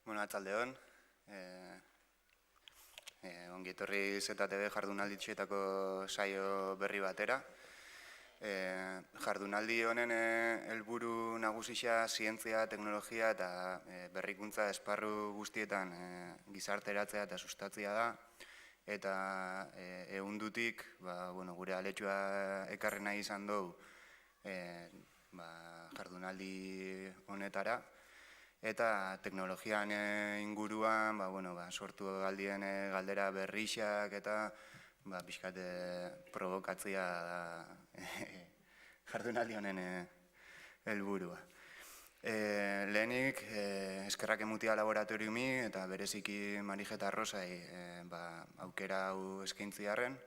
Arratsaldeon. Ongi etorri ZTV jardunalditxetako saio berri batera. Jardunaldi honen helburu nagusia zientzia, teknologia eta berrikuntza esparru guztietan gizarteratzea eta sustatzea da. Eta ehundutik gure aletxua ekarri nahi izan dugu jardunaldi honetara. Eta teknologian inguruan sortu aldien galdera berrixak eta pixkat provokatzea da jardunaldi honen helburua. Lehenik, eskerrak emutia laboratoriumi eta bereziki Marijeta Rosai aukera hau eskaintziarren,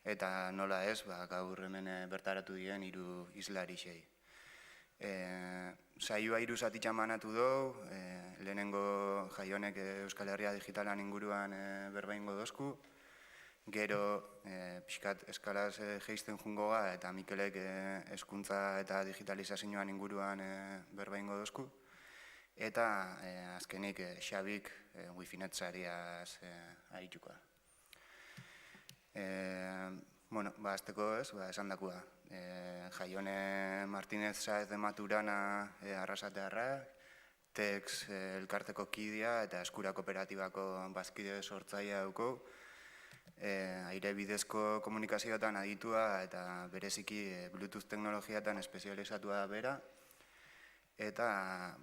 eta nola ez, gaur hemen bertaratu diren 3 islarixei. Saioa 3 zatitxan banatu dugu, lehenengo Jaionek Euskal Herria digitalan inguruan berbaingo dozku, gero pixkat eskalaz geizten jungo eta Mikelek hezkuntza eta digitalizazioan inguruan berbaingo dozku, eta azkenik Xabik wifi-netzariaz arituko da. Azteko ez, esan dakua. Jaione Martínez Saez de Maturana arrasatearrak, TEX elkarteko kidea eta Eskura kooperatibako bazkide sortzailea dugu. Aire bidezko komunikazioetan aditua eta bereziki Bluetooth teknologiatan espezializatua da bera. Eta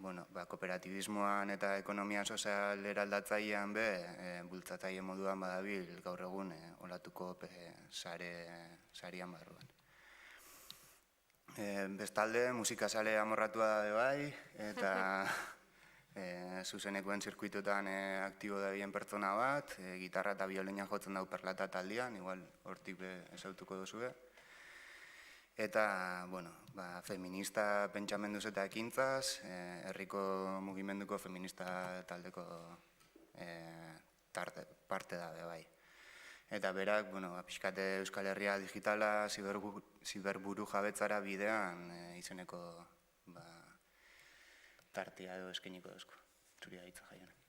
kooperatibismoan eta ekonomia sozial eraldatzailean bultzatzaile moduan badabil gaur egun olatuko sarian barruan. Bestalde, musikazale amorratua da bai, eta zuzenekoen zirkuitutan aktibo da bien pertsona bat, gitarra eta biolina jotzen dau Perlata taldean, igual hortik ezautuko duzue. Eta, feminista pentsamenduz eta ekintzaz, herriko mugimenduko feminista taldeko parte da bai. Eta berak, pixkate Euskal Herria digitala ziberburu jabetzara bidean izeneko tartia edo eskeniko duzko. Zuria hitza Jaione.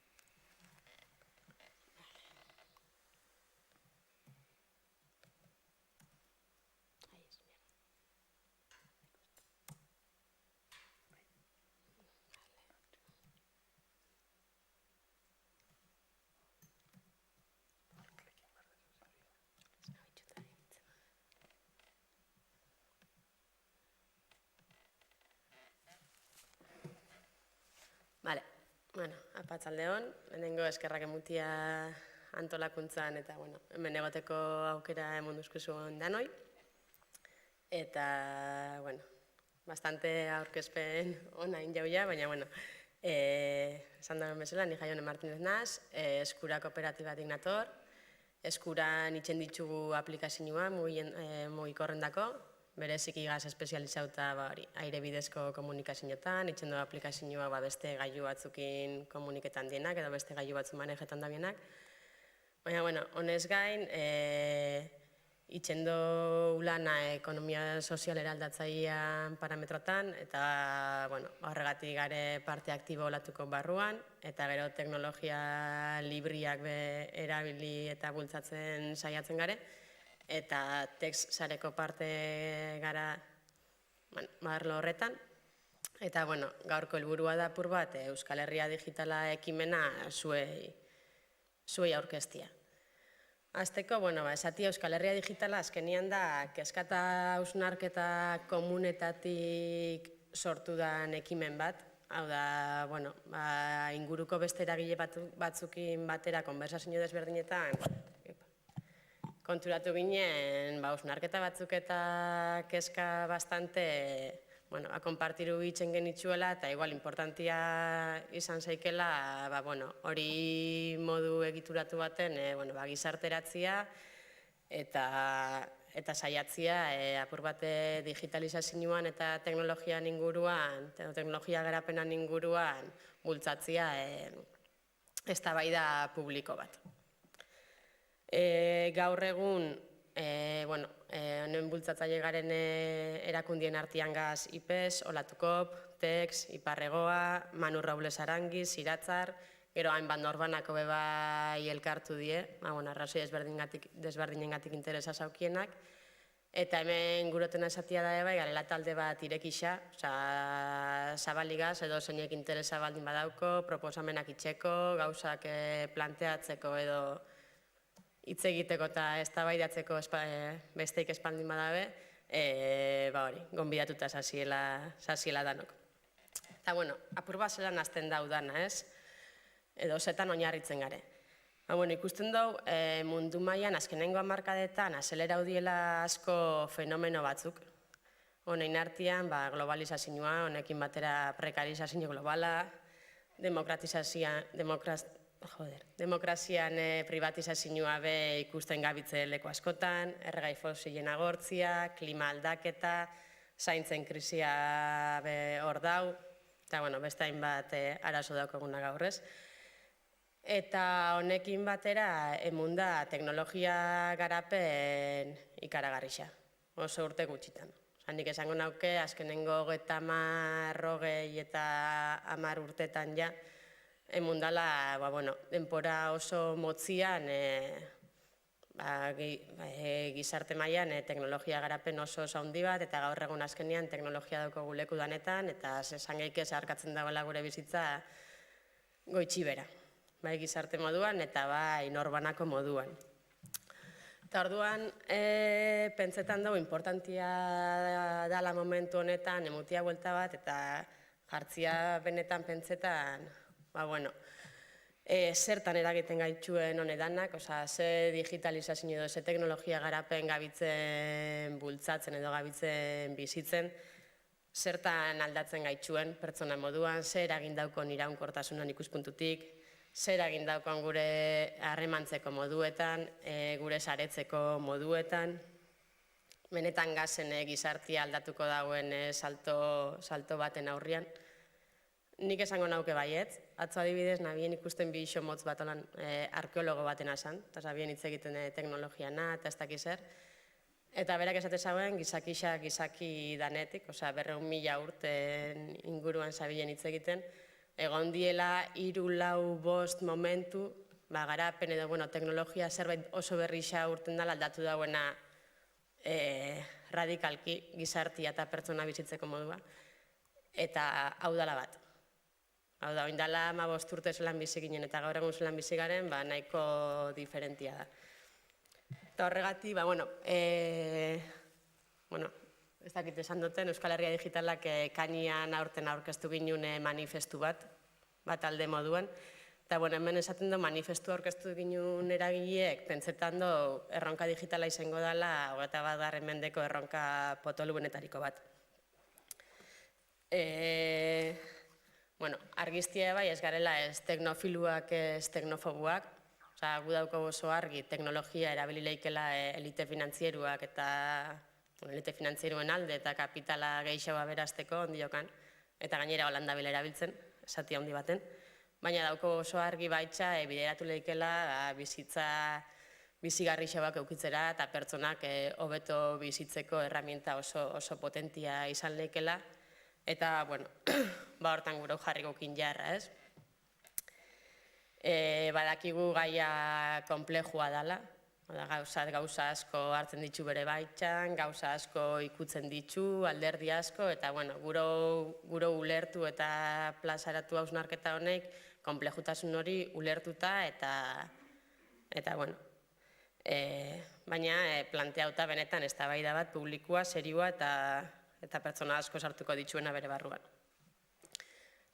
Arratsaldeon, lehenengo eskerrak emutia antolakuntzan eta hemen egoteko aukera emonduzkuzu danoi. Eta, bastante aurkezpen onain jauia, baina, esan dagoen bezala, ni Jaione Martínez naz, Eskura kooperatibatik nator, Eskuran itzen ditugu aplikazioa mugikorrendako, bereziki gaz espezializauta aire bidezko komunikazioetan, itzen du aplikazioa beste gailu batzukin komuniketan dienak, edo beste gailu batzu manejetan da bienak. Baina, honez gain, itzen du lana ekonomia sozial eraldatzailean parametrotan, eta horregatik gare parte aktibo olatuko barruan, eta gero teknologia libriak erabili eta bultzatzen saiatzen gare, eta TEX sareko parte gara arlo horretan. Eta gaurko helburua da apur bat Euskal Herria digitala ekimena zuei aurkeztia. Azteko, esatia Euskal Herria digitala azkenian da kezkata hausnarketa komunetatik sortu dan ekimen bat. Hau da, inguruko beste eragile batzukin batera konversazio desberdinetan konturatu ginen, hausnarketa batzuk eta kezka bastante konpartiru itzen genitzuela eta igual importantia izan zaikela hori modu egituratu baten gizarteratzia eta saiatzia apur bate digitalizazioan eta teknologian inguruan, teknologia garapenan inguruan bultzatzia eztabaida publiko bat. Gaur egun, honen bultzatzaile garen erakundien artean gaz IPES, Olatukop, TEX, Iparregoa, Manu Robles Arangiz, Iratzar, gero hainbat norbanako bebai elkartu die, arrazoi desberdinengatik interesa zaukienak, eta hemen gurotena esatia da bai, garela talde bat irekixa, zabaligaz edo zeinek interesa baldin badauko, proposamenak itxeko, gauzak planteatzeko edo hitz egiteko eta eztabaidatzeko besteik espaldin badabe, gonbidatuta zaziela danok. Eta, apur bat zelan azten daudana, ez? Edo zetan oinarritzen gare. Ikusten dugu mundu mailan azkenengo hamarkadetan azeleratu diela asko fenomeno batzuk. Honein artean globalizazioa, honekin batera prekarizazio globala, demokrazian privatizazioa be ikusten gabitze leku askotan, erregai fosilen agortzia, klima aldaketa, zaintzen krisia hor dau, eta beste hainbat arazo daukaguna gaur ez. Eta honekin batera emun da teknologia garapen ikaragarrixa, oso urte gutxitan. Nik esango nauke, azkenengo 30, 40 eta 10 urtetan ja, emun dala, denpora oso motzian gizarte mailan teknologia garapen oso handi bat, eta gaur egun azkenean teknologia daukagu leku danetan, eta esan gehike zeharkatzen dagoela gure bizitza goitxi bera. Bai gizarte moduan eta bai norbanako moduan. Eta orduan, pentsetan dugu importantia dala momentu honetan, emutia buelta bat, eta jartzia benetan pentsetan, zertan eragiten gaitxuen honedanak, ze digitalizazio edo, ze teknologia garapen gabitzen bultzatzen edo gabitzen bizitzen, zertan aldatzen gaitxuen pertsona moduan, zer eragin daukon iraunkortasunan ikuspuntutik, zer eragin daukon gure harremantzeko moduetan, gure saretzeko moduetan, benetan gazen gizartia aldatuko dagoen salto baten aurrian. Nik esango nauke baietz, atzo adibidez nabien ikusten bi iso motz bat olan arkeologo batena zan, eta zabien hitz egiten teknologiana eta ez dakiz zer. Eta berak esate zauen gizaki danetik, 200.000 urten inguruan zabien hitz egiten, egon diela 3-4-5 momentu, garapen edo teknologia zerbait oso berrixa urten dela aldatu dauena radikalki gizartia eta pertsona bizitzeko modua, eta hau dala bat. Hau da, oindala 15 urte zelan bizi ginen eta gaur egun zelan bizi garen, nahiko diferentia da. Eta horregatik, ez dakit esan duten, Euskal Herria Digitalak kainian aurten aurkeztu ginen manifestu bat alde moduan. Eta hemen esaten du manifestu aurkeztu ginen eragileek, pentsetan du erronka digitala izango dela 21. mendeko erronka potoluenetariko bat. Argiztia bai ez garela ez teknofiluak ez teknofobuak, gu dauko oso argi teknologia erabili leikela elite finantzieruak eta elite finantzieruen alde eta kapitala gehiagoa berazteko ondiokan, eta gainera Holanda bila erabiltzen, esatia handi baten, baina dauko oso argi baitza bideratu leikela bizitza bizigarrixoak eukitzera eta pertsonak hobeto bizitzeko erramienta oso potentia izan leikela, eta, hortan gure jarri gokin jarra, ez? Badakigu gaia komplejua dela, gauza asko hartzen ditu bere baitzan, gauza asko ikutzen ditu, alderdi asko, eta gure ulertu eta plazaratu hausnarketa honek, konplejutasun hori ulertuta eta baina planteauta benetan eztabaida bat publikoa, serioa eta pertsona asko sartuko dituena bere barruan.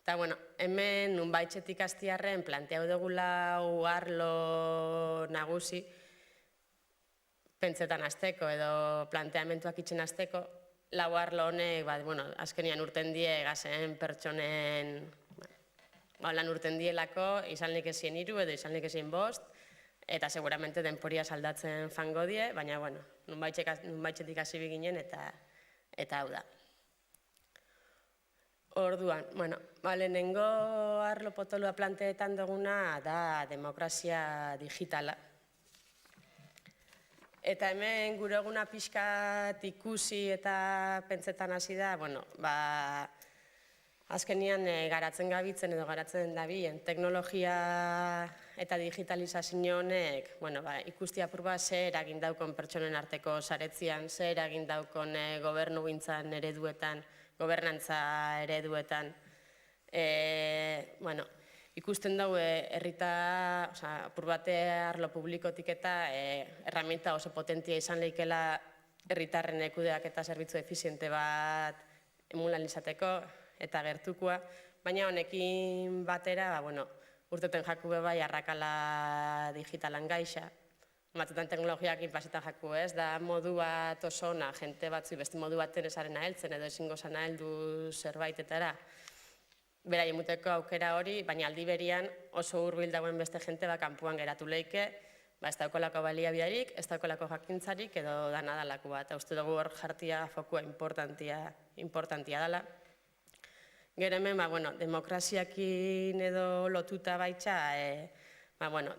Eta, hemen nunbaitzetik hastiarren planteau dugula arlo nagusi, pentsetan azteko edo planteamentuak itxen azteko, lau arlo honek, azkenian urten die gazen pertsonen, lan urten dielako, izan lik ezien 3 edo izan lik ezien 5, eta seguramente denporia saldatzen fango die, baina, nunbaitzetik hasi biginen eta hau da. Orduan, lehenengo arlo potolua planteetan duguna da demokrazia digitala. Eta hemen gure eguna pixkat ikusi eta pentsetan hasi da, Azkenian garatzen gabitzen edo garatzen dabilen teknologia eta digitalizazio honek ikusti apur bat ze eragin daukon pertsonen arteko saretzian, ze eragin daukon gobernugintzan ereduetan, gobernantza ereduetan. Ikusten daue apur bate arlo publikotik eta erraminta oso potentia izan lehikela herritarren kudeak eta zerbitzu efiziente bat emulan izateko eta gertukoa, baina honekin batera, urteten jaku bai arrakala digitalan gaixa. Batzutan teknologiakin pasetan jaku ez, da modu bat oso ona, jente batzu beste modu baten esarena heltzen edo ezingo zana heldu zerbaitetara. Beraien muteko aukera hori, baina aldi berian oso hurbil dagoen beste jente kanpuan geratu leike, ez daukolako baliabiderik, ez daukolako jakintzarik edo dana dalako bat. Uste dugu hor jartia fokua importantia dela. Gero hemen, demokraziakin edo lotuta baitxa,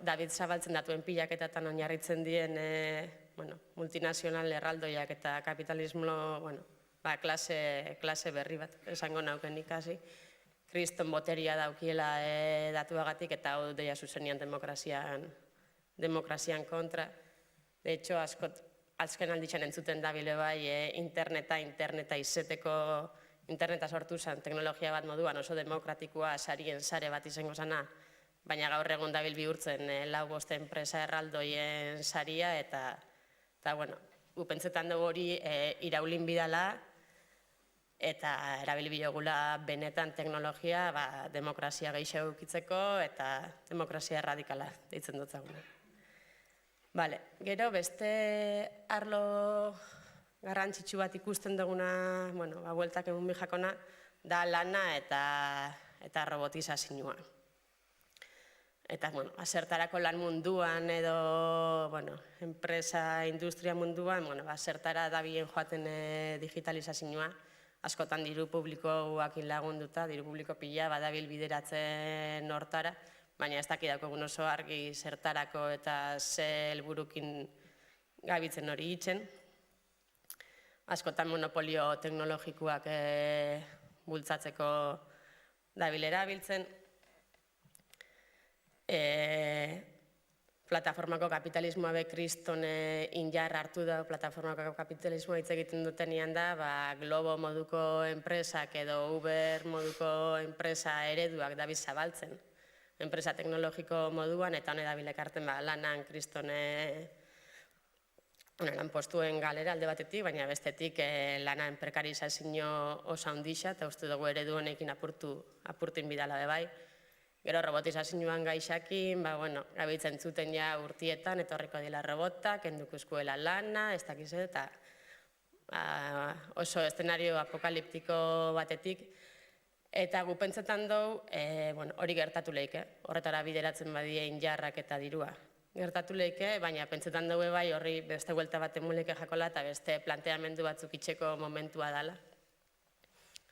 David zabaltzen datuen pilaketatan oinarritzen dien multinazional erraldoiak eta kapitalismo klase berri bat, esango nauken ikasi. Kriston boteria daukiela datuagatik eta hau deia zuzenian demokrazian kontra. De hecho, azken alditzen entzuten dabile bai interneta izeteko interneta sortu zen teknologia bat moduan oso demokratikoa sarien sare bat izango zana, baina gaur egun dabil bihurtzen 4-5 enpresa erraldoien saria eta gupentzetan dugu hori iraulin bidala eta erabili biogula benetan teknologia demokrazia gehiago eukitzeko eta demokrazia erradikala deitzen dutzaguna. Gero beste arlo garrantzitsu bat ikusten duguna, bueltak egun bijakona, da lana eta robotizazioa. Eta, azertarako lan munduan edo, enpresa, industria munduan, azertara dabien joaten digitalizazioa, askotan diru publikoakin lagunduta, diru publiko pila badabil bideratzen hortara, baina ez dakidako oso argi zertarako eta ze helburukin gabitzen hori itzen. Askotan monopolio teknologikoak bultzatzeko dabil erabiltzen. Plataformako kapitalismoa kriston injar hartu da, plataformako kapitalismoa hitz egiten dutenean da, Globo moduko enpresak edo Uber moduko enpresa ereduak dabil zabaltzen. Enpresa teknologiko moduan eta hone dabil ekarten lanan kriston lanpostuen galera alde batetik, baina bestetik lanan prekarizazio oso handixa eta uste dugu eredu honekin apurtin bidala bebai. Gero robotizazioan gaixakin, gabiltzen zuten ja urtietan, etorriko dila robotak, kenduko eskuela lana, ez dakiz eta oso eszenario apokaliptiko batetik. Eta gupentzetan dugu, hori gertatu lehike, horretara bideratzen badie injarrak eta dirua. Gertatu lehike, baina pentsetan dugu bai horri beste huelta bat emuleke jakola eta beste planteamendu batzuk itxeko momentua dela.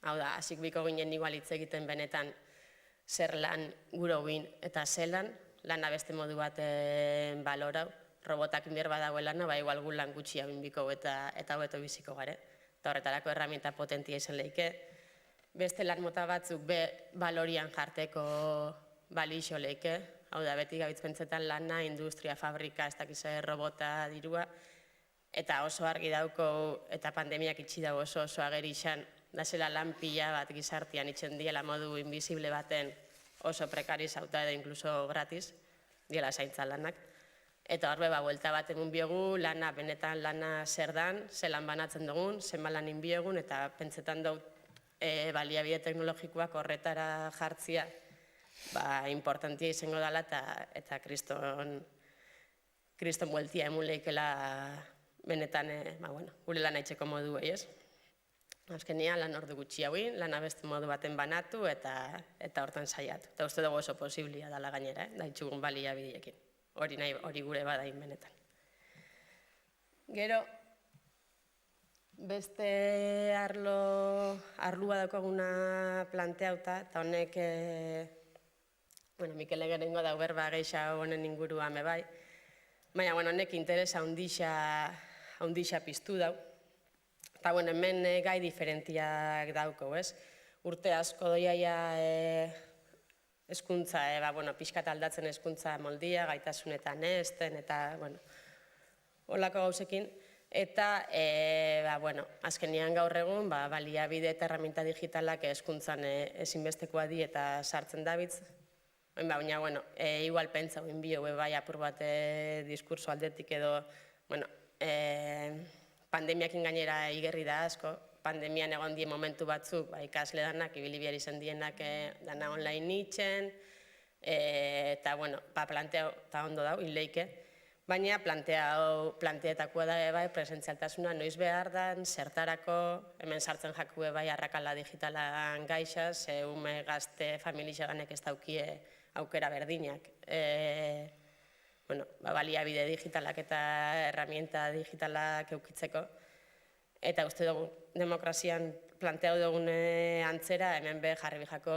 Hau da, hasik biko ginen igual hitz egiten benetan zer lan guro gin eta zelan, lana beste modu baten balorau, robotak inbier badago lana, igual gu lan gutxi hau inbiko eta hobeto biziko gare. Eta horretarako erraminta potentia izan lehike. Beste lan mota batzuk balorian jarteko balixo lehike, hau da, beti gabitz pentsetan lana, industria, fabrika, ez dakize, robota, dirua, eta oso argi dauko, eta pandemiak itxi dago oso ageri izan, da zela lan pila bat gizartian itxen diela modu invisible baten oso prekarizauta edo inkluso gratis, diela zaintza lanak. Eta horbe, buelta bat egun biogu, lana, benetan lana zer dan, zelan banatzen dugun, zenba lan inbiogun, eta pentsetan dut baliabide teknologikoak horretara jartzia importantia izango dela eta kriston bueltia emuleikela benetan gure lan aitzeko modu ez. Azkenean lan ordu gutxi hauin, lana beste modu baten banatu eta hortan saiatu. Eta uste dugu oso posiblia dela gainera, da itxugun baliabideekin. Hori gure badain benetan. Gero, beste arlua daukaguna planteauta, eta honek Mikel Egerengo da berba geixa honen inguruan bebai, baina honek interesa handixa piztu dau. Eta hemen gai diferentiak dauko, ez? urte asko doiaia hezkuntza, pixkat aldatzen hezkuntza moldia, gaitasunetan ezten, eta, holako gauzekin. Eta, azkenean gaur egun, baliabide eta herramienta digitalak hezkuntzan ezinbestekoa di eta sartzen dabitz. Baina, igual pentsa, bio, bai apur bat diskurso aldetik edo, pandemiakin gainera igerri da asko, pandemian egon die momentu batzuk, ikasle danak, ibili behar izan dienak dana online nitzen, eta, planteau, eta ondo dau, inleike, baina planteetakoa da bai presentzialtasuna noiz behar dan, zertarako, hemen sartzen jakue bai arrakala digitalan gaixa, ze ume gazte familixaganek ez daukie aukera berdinak. Baliabide digitalak eta herramienta digitalak eukitzeko. Eta uste dugu, demokrazian planteau dugun antzera, hemen jarri bijako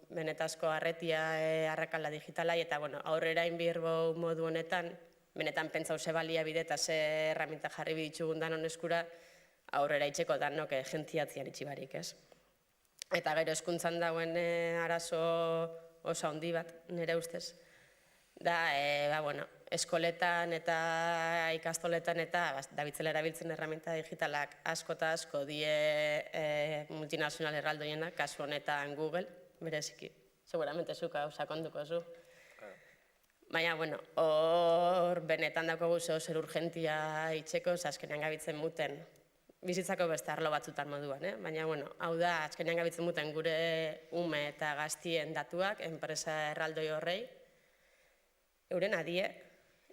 benetazko arretia arrakala digitalai, eta aurrera inbirbo modu honetan, benetan pentsau ze baliabide eta ze herramienta jarri biditzugun danon eskura, aurrera itxeko danok jentiatzian itxibarik, ez? Eta gero hezkuntzan dagoen arazo oso handi bat, nire ustez, da, eskoletan eta ikastoletan eta dabitzela erabiltzen herramienta digitalak asko eta asko die multinazional erraldoienak, kasu honetan Google, bereziki. Seguramente zuk hau sakonduko zu. Baina, hor benetan daukagu zer urgentia itxeko, azkenean gabitzen muten, bizitzako beste arlo batzutan moduan, baina, hau da, azkenean gabitzen muten gure ume eta gaztien datuak, enpresa erraldoi horrei, euren adie,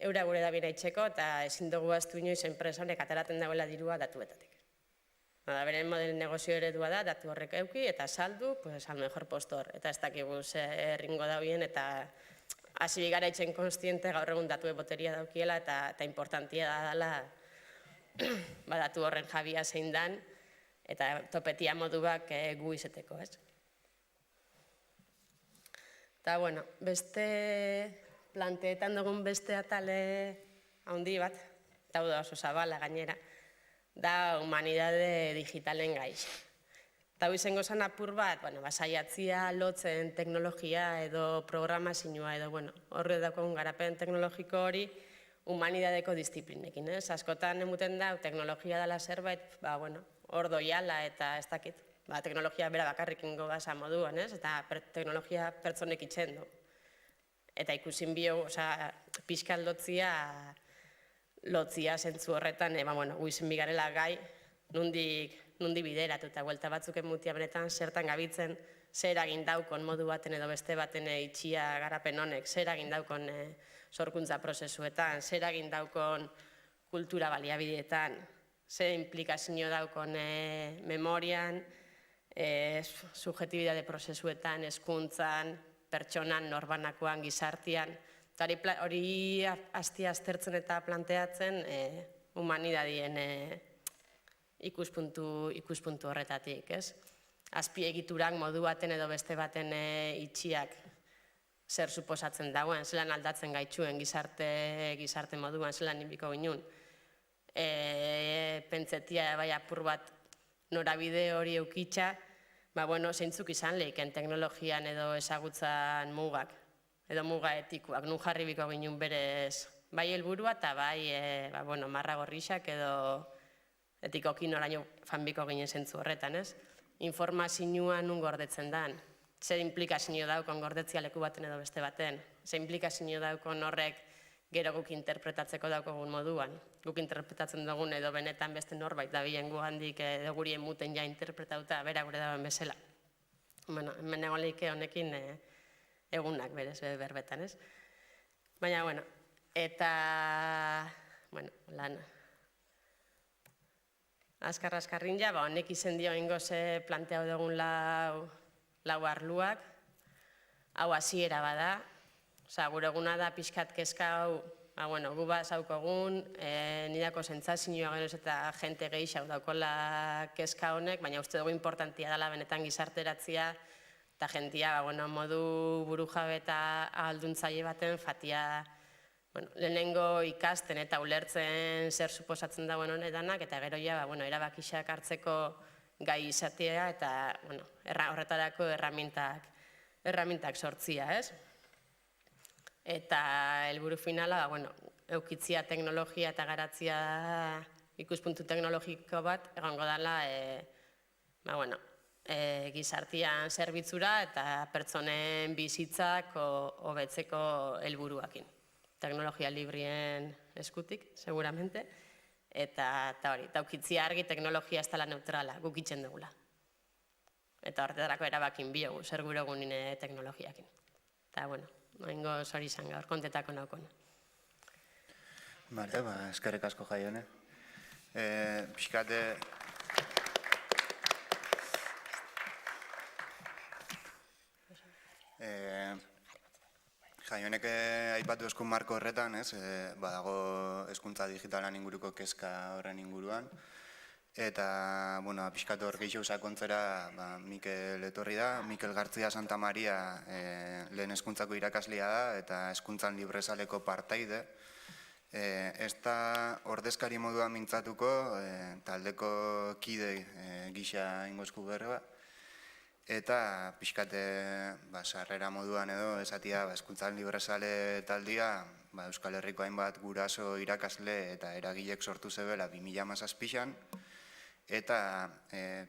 eura gure dabira itxeko, eta ezin dugu aztu inoiz enpresa honek ateraten dagoela dirua datuetatik. Beren model negozio eredua da, datu horrek euki, eta saldu, al mejor postor, eta ez dakigu erringo dauen, eta hasi bigara itxen konstiente gaur egun datu boteria daukiela, eta importantia da dela datu horren jabia zein dan, eta topetia moduak gu izeteko, ez? Eta, beste planteetan dugun beste atale handi bat, eta hau da oso zabala gainera, da humanidade digitalen gaixa. Eta hau izango zen apur bat, saiatzia lotzen teknologia edo programazioa edo, horre daukagun garapen teknologiko hori humanidadeko disiplinekin, ez? Askotan emuten da, teknologia dela zerbait, hor doiala eta ez dakit, teknologia bera bakarrik ingo gaza moduan, ez? Eta teknologia pertsonek itxen du. Eta ikusin bio, pixka lotzia zentzu horretan, guizen bigarela gai, nundi bideratu eta buelta batzuk emutia benetan zertan gabitzen, zer egin daukon modu baten edo beste baten itxia garapen honek, zer egin daukon sorkuntza prozesuetan, zer egin daukon kultura baliabideetan, zer implikazio daukon memorian, subjetibidade prozesuetan, hezkuntzan, pertsonan, norbanakoan, gizartian, eta hori aztertzen eta planteatzen humanidadien ikuspuntu horretatik, ez? Azpiegiturak modu baten edo beste baten itxiak zer suposatzen dagoen, zelan aldatzen gaitxuen gizarte moduan, zelan inbiko ginen. Pentsetia bai apur bat norabide hori eukitza, zeintzuk izan lehiken teknologian edo ezagutzan mugak, edo muga etikoak, nun jarri biko ginen berez bai helburua eta bai marra gorrixak edo etikoki noraino fanbiko ginen zentzu horretan, ez? Informazioa nun gordetzen dan, zer implikazio daukon gordetzia leku baten edo beste baten, zer implikazio daukon horrek gero guk interpretatzeko daukogun moduan, guk interpretatzen dugun edo benetan beste norbait dabilen gu handik edo guri emuten ja interpretauta bera gure dauen bezala. Hemen egon lehike honekin egunak berez berbetan, ez? Baina, eta, lan azkar-azkarrin ja, honek izen dio ingoz planteau dugun lau arluak, hau hasiera bada, gure eguna da pixkat kezka hau, gu bat zaukogun, nidako sentsazioa geroz eta jente gehiago daukola kezka honek, baina uste dugu importantia dela benetan gizarteratzia, eta jentia modu burujabe eta ahalduntzaile baten fatia lehenengo ikasten eta ulertzen zer suposatzen dagoen honedanak, eta gero ja erabakixak hartzeko gai izatea eta horretarako erramintak sortzia, ez? Eta helburu finala, eukitzia teknologia eta garatzia ikuspuntu teknologiko bat egongo dela gizartean zerbitzura eta pertsonen bizitzak hobetzeko helburuakin. Teknologia libreen eskutik, seguramente, eta hori, daukitzia argi teknologia ez dela neutrala, guk itzen dugula. Eta horretarako erabakin biogu, zer gure egun teknologiakin. Eta, noingo zori izan gaur, kontetako naukona. Bale, eskerrik asko Jaione. Pixkate... Jaionek aipatu eskun marko horretan, badago hezkuntza digitalan inguruko kezka horren inguruan. Eta, pixkatu hor gehiago sakontzera Mikel etorri da. Mikel Gartzia Santa Maria lehen hezkuntzako irakaslea da eta hezkuntzan librezaleko partaide. Ez da ordezkari moduan mintzatuko, taldeko kide gisa ingozku berba. Eta pixkate sarrera moduan edo esatia hezkuntzan librezale taldia Euskal Herriko hainbat guraso irakasle eta eragilek sortu zebela 2017an eta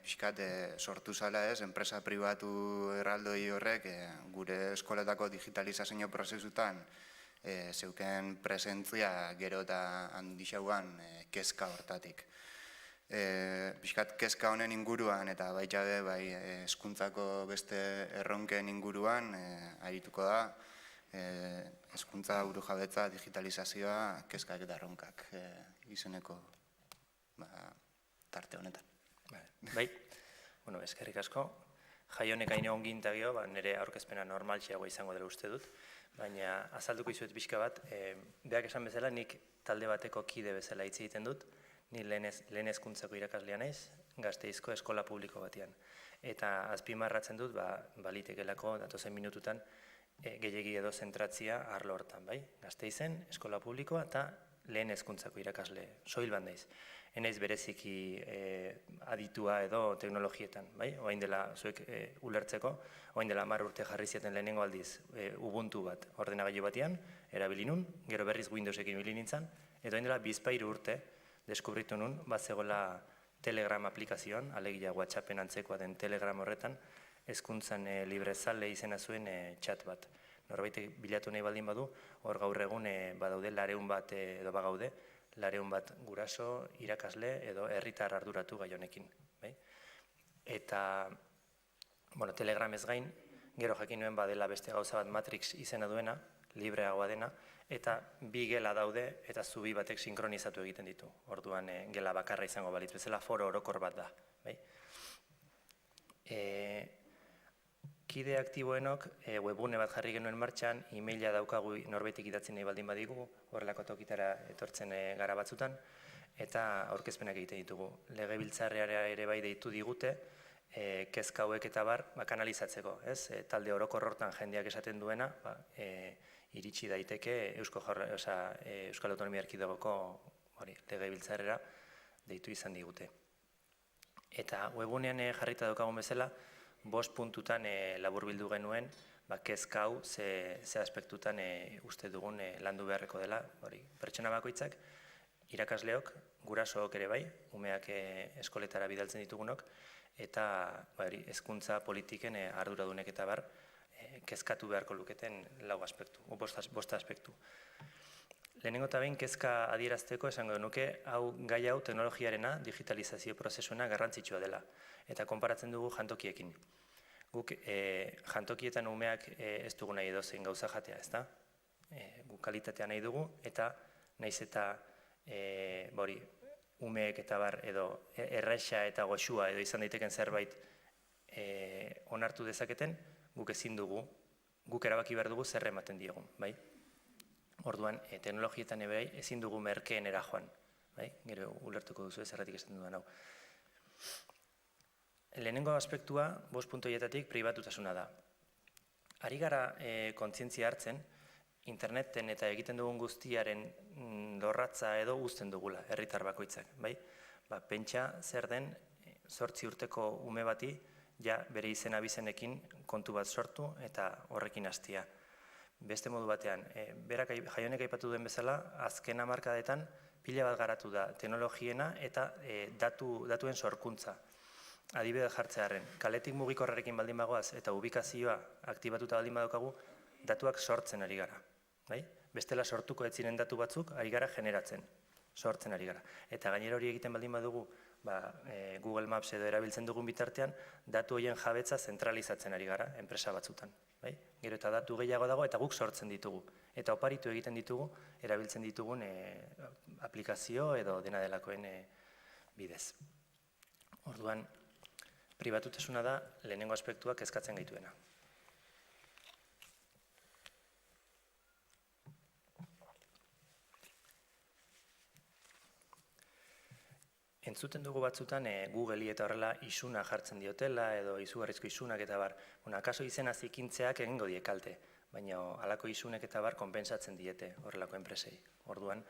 pixkate sortu zala enpresa pribatu erraldoi horrek gure eskoletako digitalizazio prozesutan zeuken presentzia gero eta handixauan kezka hortatik. Pixkat kezka honen inguruan eta baita hezkuntzako beste erronken inguruan arituko da hezkuntza burujabetza digitalizazioa kezkak eta erronkak izeneko tarte honetan. Bai, eskerrik asko. Jaionek hain egon gintagio, nire aurkezpena normaltxeagoa izango dela uste dut, baina azalduko izuet pixka bat, beak esan bezala nik talde bateko kide bezala hitz egiten dut, ni lehen hezkuntzako irakaslea naiz, Gasteizko eskola publiko batean. Eta azpimarratzen dut, balitekelako datozen minututan, gehiegi edo zentratzia arlo hortan, bai? Gasteizen, eskola publikoa eta lehen hezkuntzako irakasle, soil bat naiz. Enaiz bereziki aditua edo teknologietan, bai? Oain dela, zuek ulertzeko, oain dela 10 urte jarri zieten lehenengo aldiz Ubuntu bat ordenagailu batean, erabilinun, gero berriz Windowsekin ibili nintzen, eta oain dela 2 urte, deskubritu nun, bat zegoela Telegram aplikazioan, alegia WhatsAppen antzekoa den Telegram horretan, hezkuntzan librezale izena zuen chat bat. Norbait bilatu nahi baldin badu, hor gaur egun badaude 200 bat edo bagaude, 200 bat guraso, irakasle edo herritar arduratu gai honekin. Eta, Telegram ez gain, gero jakin nuen badela beste gauza bat Matrix izena duena, libreagoa dena, eta 2 gela daude eta zubi batek sinkronizatu egiten ditu. Orduan gela bakarra izango balitz bezala foro orokor bat da. Kide aktiboenok webgune bat jarri genuen martxan, e-maila daukagu norbaitik idatzen nahi baldin badigu, horrelako tokitara etortzen gara batzutan, eta aurkezpenak egiten ditugu. Legebiltzarrera ere bai deitu digute, kezka hauek eta bar kanalizatzeko. Talde orokor hortan jendeak esaten duena, iritsi daiteke Euskal Autonomia Erkidegoko legebiltzarrera deitu izan digute. Eta webgunean jarrita daukagun bezala, 5 puntutan laburbildu genuen, kezka hau ze aspektutan uste dugun landu beharreko dela, pertsona bakoitzak, irakasleok, gurasook ere bai, umeak eskoletara bidaltzen ditugunok, eta hezkuntza politiken arduradunek eta bar, kezkatu beharko luketen 5 aspektu. Lehenengo eta behin kezka adierazteko esango nuke, gai hau teknologiarena, digitalizazio prozesuena garrantzitsua dela, eta konparatzen dugu jantokiekin. Guk jantokietan umeak ez dugu nahi edozein gauza jatea, ezta? Guk kalitatea nahi dugu, eta nahiz eta umeek eta bar edo erraixa eta goxua edo izan daiteken zerbait onartu dezaketen, guk ezin dugu, guk erabaki behar dugu zer ematen diegun, bai? Orduan, teknologietan ebe ezin dugu merkeenera joan, bai? Gero ulertuko duzu zergatik esaten dudan hau. Lehenengo aspektua, 5 puntu horietatik pribatutasuna da. Ari gara kontzientzia hartzen, interneten eta egiten dugun guztiaren lorratza edo uzten dugula, herritar bakoitzak, bai? Pentsa zer den 8 urteko ume bati, ja bere izen abizenekin kontu bat sortu eta horrekin hastia. Beste modu batean, Jaionek aipatu duen bezala, azken hamarkadetan pila bat garatu da teknologiena eta datuen sorkuntza. Adibide jartzearen, kaletik mugikorrarekin baldin bagoaz eta ubikazioa aktibatuta baldin badaukagu, datuak sortzen ari gara. Bestela sortuko ez ziren datu batzuk, ari gara generatzen, sortzen ari gara. Eta gainera hori egiten baldin badugu, Google Maps edo erabiltzen dugun bitartean, datu horien jabetza zentralizatzen ari gara, enpresa batzutan. Gero eta datu gehiago dago eta guk sortzen ditugu. Eta oparitu egiten ditugu, erabiltzen ditugun aplikazio edo dena delakoen bidez. Orduan, pribatutasuna da lehenengo aspektuak kezkatzen gaituena. Entzuten dugu batzutan Googleri eta horrela isuna jartzen diotela edo izugarrizko isunak eta bar. Akaso izena zikintzeak egingo die kalte, baina halako isunek eta bar konpensatzen diete horrelako enpresei. Orduan,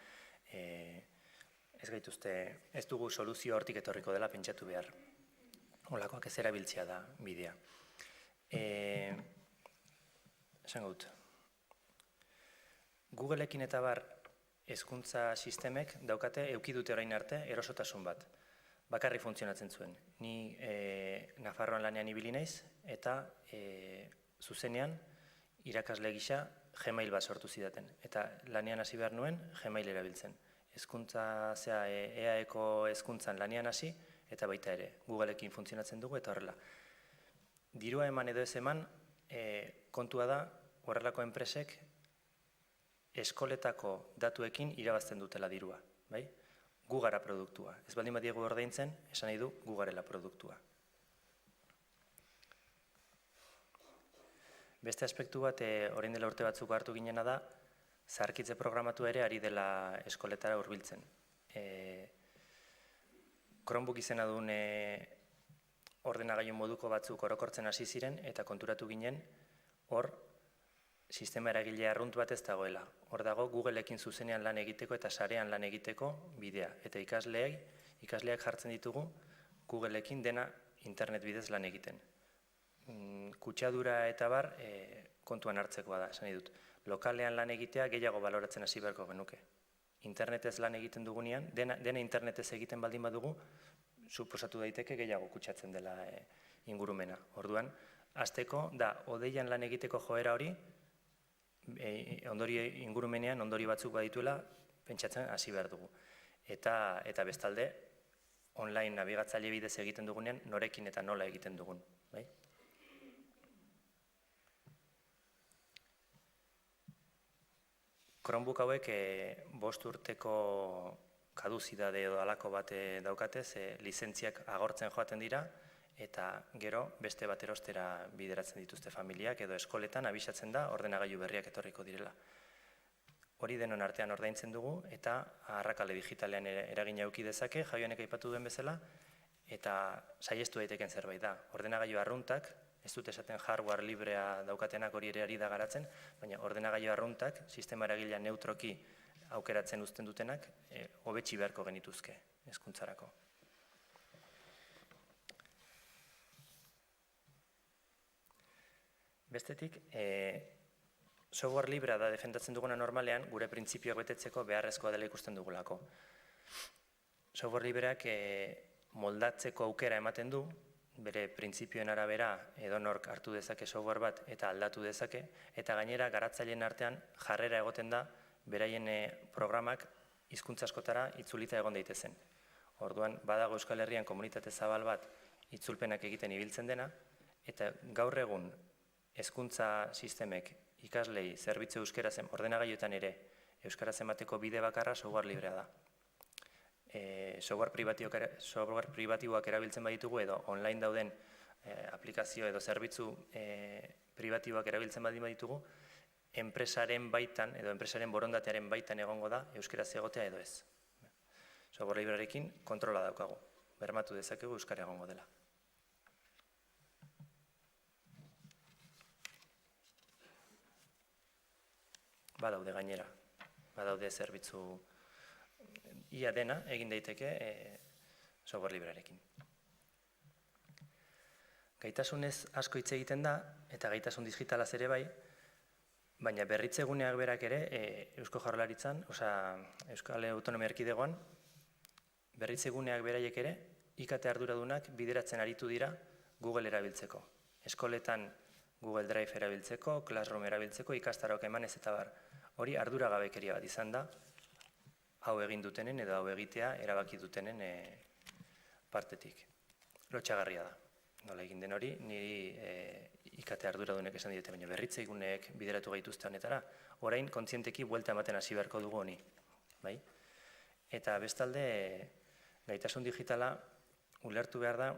ez dugu soluzio hortik etorriko dela pentsatu behar. Holakoak ez erabiltzea da bidea. Esango dut. Googleekin eta bar hezkuntza sistemek daukate eduki dute orain arte erosotasun bat. Bakarrik funtzionatzen zuen. Ni Nafarroan lanean ibili naiz eta zuzenean irakasle gisa Gmail bat sortu zidaten. Eta lanean hasi behar nuen Gmail erabiltzen. EAEko hezkuntzan lanean hasi eta baita ere Googleekin funtzionatzen dugu eta horrela. Dirua eman edo ez eman kontua da horrelako enpresek eskoletako datuekin irabazten dutela dirua. Gu gara produktua. Ez baldin badiegu ordaintzen, esan nahi du gu garela produktua. Beste aspektu bat, orain dela urte batzuk hartu ginena da, zaharkitze programatu ere ari dela eskoletara hurbiltzen. Chromebook izena duen ordenagailu moduko batzuk orokortzen hasi ziren eta konturatu ginen hor sistema eragile arrunt bat ez dagoela. Hor dago Googleekin zuzenean lan egiteko eta sarean lan egiteko bidea. Eta ikasleak jartzen ditugu Googleekin dena internet bidez lan egiten. Kutsadura eta bar kontuan hartzekoa da, esan dut. Lokalean lan egitea gehiago baloratzen hasi beharko genuke. Internetez lan egiten dugunean, dena internetez egiten baldin badugu, suposatu daiteke gehiago kutsatzen dela ingurumena. Orduan, hasteko da hodeian lan egiteko joera hori, ingurumenean ondori batzuk badituela pentsatzen hasi behar dugu. Eta bestalde, online nabigatzaile bidez egiten dugunean, norekin eta nola egiten dugun. Chromebook hauek 5 urteko kaduzidade edo halako bat daukatez, lizentziak agortzen joaten dira, eta gero beste bat erostera bideratzen dituzte familiak edo eskoletan abisatzen da ordenagailu berriak etorriko direla. Hori denon artean ordaintzen dugu eta arrakale digitalean eragina eduki dezake, Jaionek aipatu duen bezala, eta saihestu daiteken zerbait da. Ordenagailu arruntak, ez dut esaten hardware librea daukatenak hori ere ari da garatzen, baina ordenagailu arruntak, sistema eragilea neutroki aukeratzen uzten dutenak, hobetsi beharko genituzke hezkuntzarako. Bestetik, software librea da defendatzen duguna normalean, gure printzipioak betetzeko beharrezkoa dela ikusten dugulako. Software libreak moldatzeko aukera ematen du, bere printzipioen arabera edonork hartu dezake software bat eta aldatu dezake, eta gainera garatzaileen artean jarrera egoten da beraien programak hizkuntza askotara itzulita egon daitezen. Orduan, badago Euskal Herrian komunitate zabal bat itzulpenak egiten ibiltzen dena, eta gaur egun hezkuntza sistemek ikaslei zerbitzu euskaraz ordenagailuetan ere euskaraz emateko bide bakarra software librea da. Software pribatiboak erabiltzen baditugu edo online dauden aplikazio edo zerbitzu pribatiboak erabiltzen baditugu, enpresaren baitan edo enpresaren borondatearen baitan egongo da euskaraz egotea edo ez. Software librearekin kontrola daukagu, bermatu dezakegu euskara egongo dela. Badaude gainera, badaude zerbitzu ia dena egin daiteke software librearekin. gaitasunez asko hitz egiten da, eta gaitasun digitalaz ere bai, baina berritzeguneak berak ere, Eusko Jaurlaritzan, Euskal Autonomia Erkidegoan, berritzeguneak beraiek ere, IKT arduradunak bideratzen aritu dira Google erabiltzeko. Eskoletan Google Drive erabiltzeko, Classroom erabiltzeko, ikastarok emanez eta bar. Hori arduragabekeria bat izan da, hau egin dutenen edo hau egitea erabaki dutenen partetik. Lotxagarria da. Nola egin den hori, niri IKT arduradunek esan dite, baina berritzeguneek bideratu gaituzte honetara, orain kontzienteki buelta ematen hasi beharko dugu honi. Eta bestalde, gaitasun digitala ulertu behar da,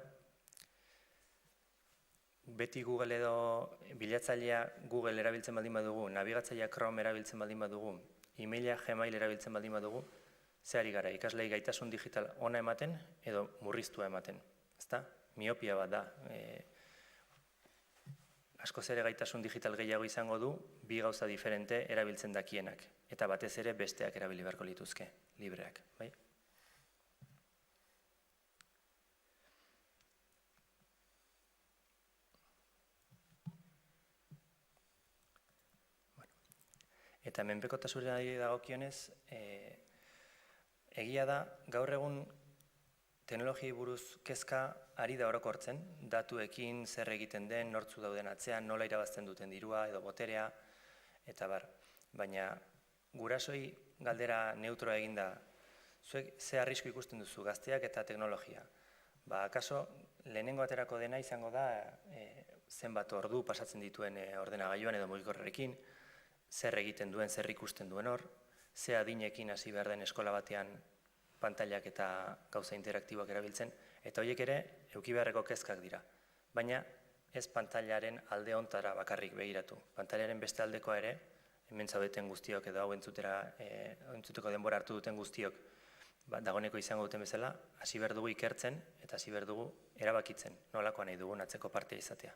beti Google edo bilatzailea Google erabiltzen baldin badugu, nabigatzailea Chrome erabiltzen baldin badugu, e-maila Gmail erabiltzen baldin badugu, zehari gara, ikaslei gaitasun digital ona ematen edo murriztua ematen. Ezta? Miopia bat da. Askoz ere gaitasun digital gehiago izango du, bi gauza diferente erabiltzen dakienak. Eta batez ere besteak erabili beharko lituzke, libreak. Bai? Eta menpekotasunari dagokionez, egia da, gaur egun teknologiei buruz kezka ari da orokortzen, datuekin zer egiten den, nortzu dauden atzean, nola irabazten duten dirua edo boterea, eta bar. Baina gurasoi galdera neutroa eginda, zuek ze arrisku ikusten duzu, gazteak eta teknologia. Akaso, lehenengo aterako dena izango da, zenbat ordu pasatzen dituen ordenagailuan edo mugikorrarekin, zer egiten duen, zer ikusten duen hor, ze adinekin hasi behar den eskola batean pantailak eta gauza interaktiboak erabiltzen, eta horiek ere eduki beharreko kezkak dira. Baina ez pantailaren alde hontara bakarrik begiratu. Pantailaren beste aldekoa ere, hemen zaudeten guztiok edo hau entzuteko denbora hartu duten guztiok, dagoeneko izango duten bezala, hasi behar dugu ikertzen eta hasi behar dugu erabakitzen, nolakoa nahi dugun atzeko partea izatea.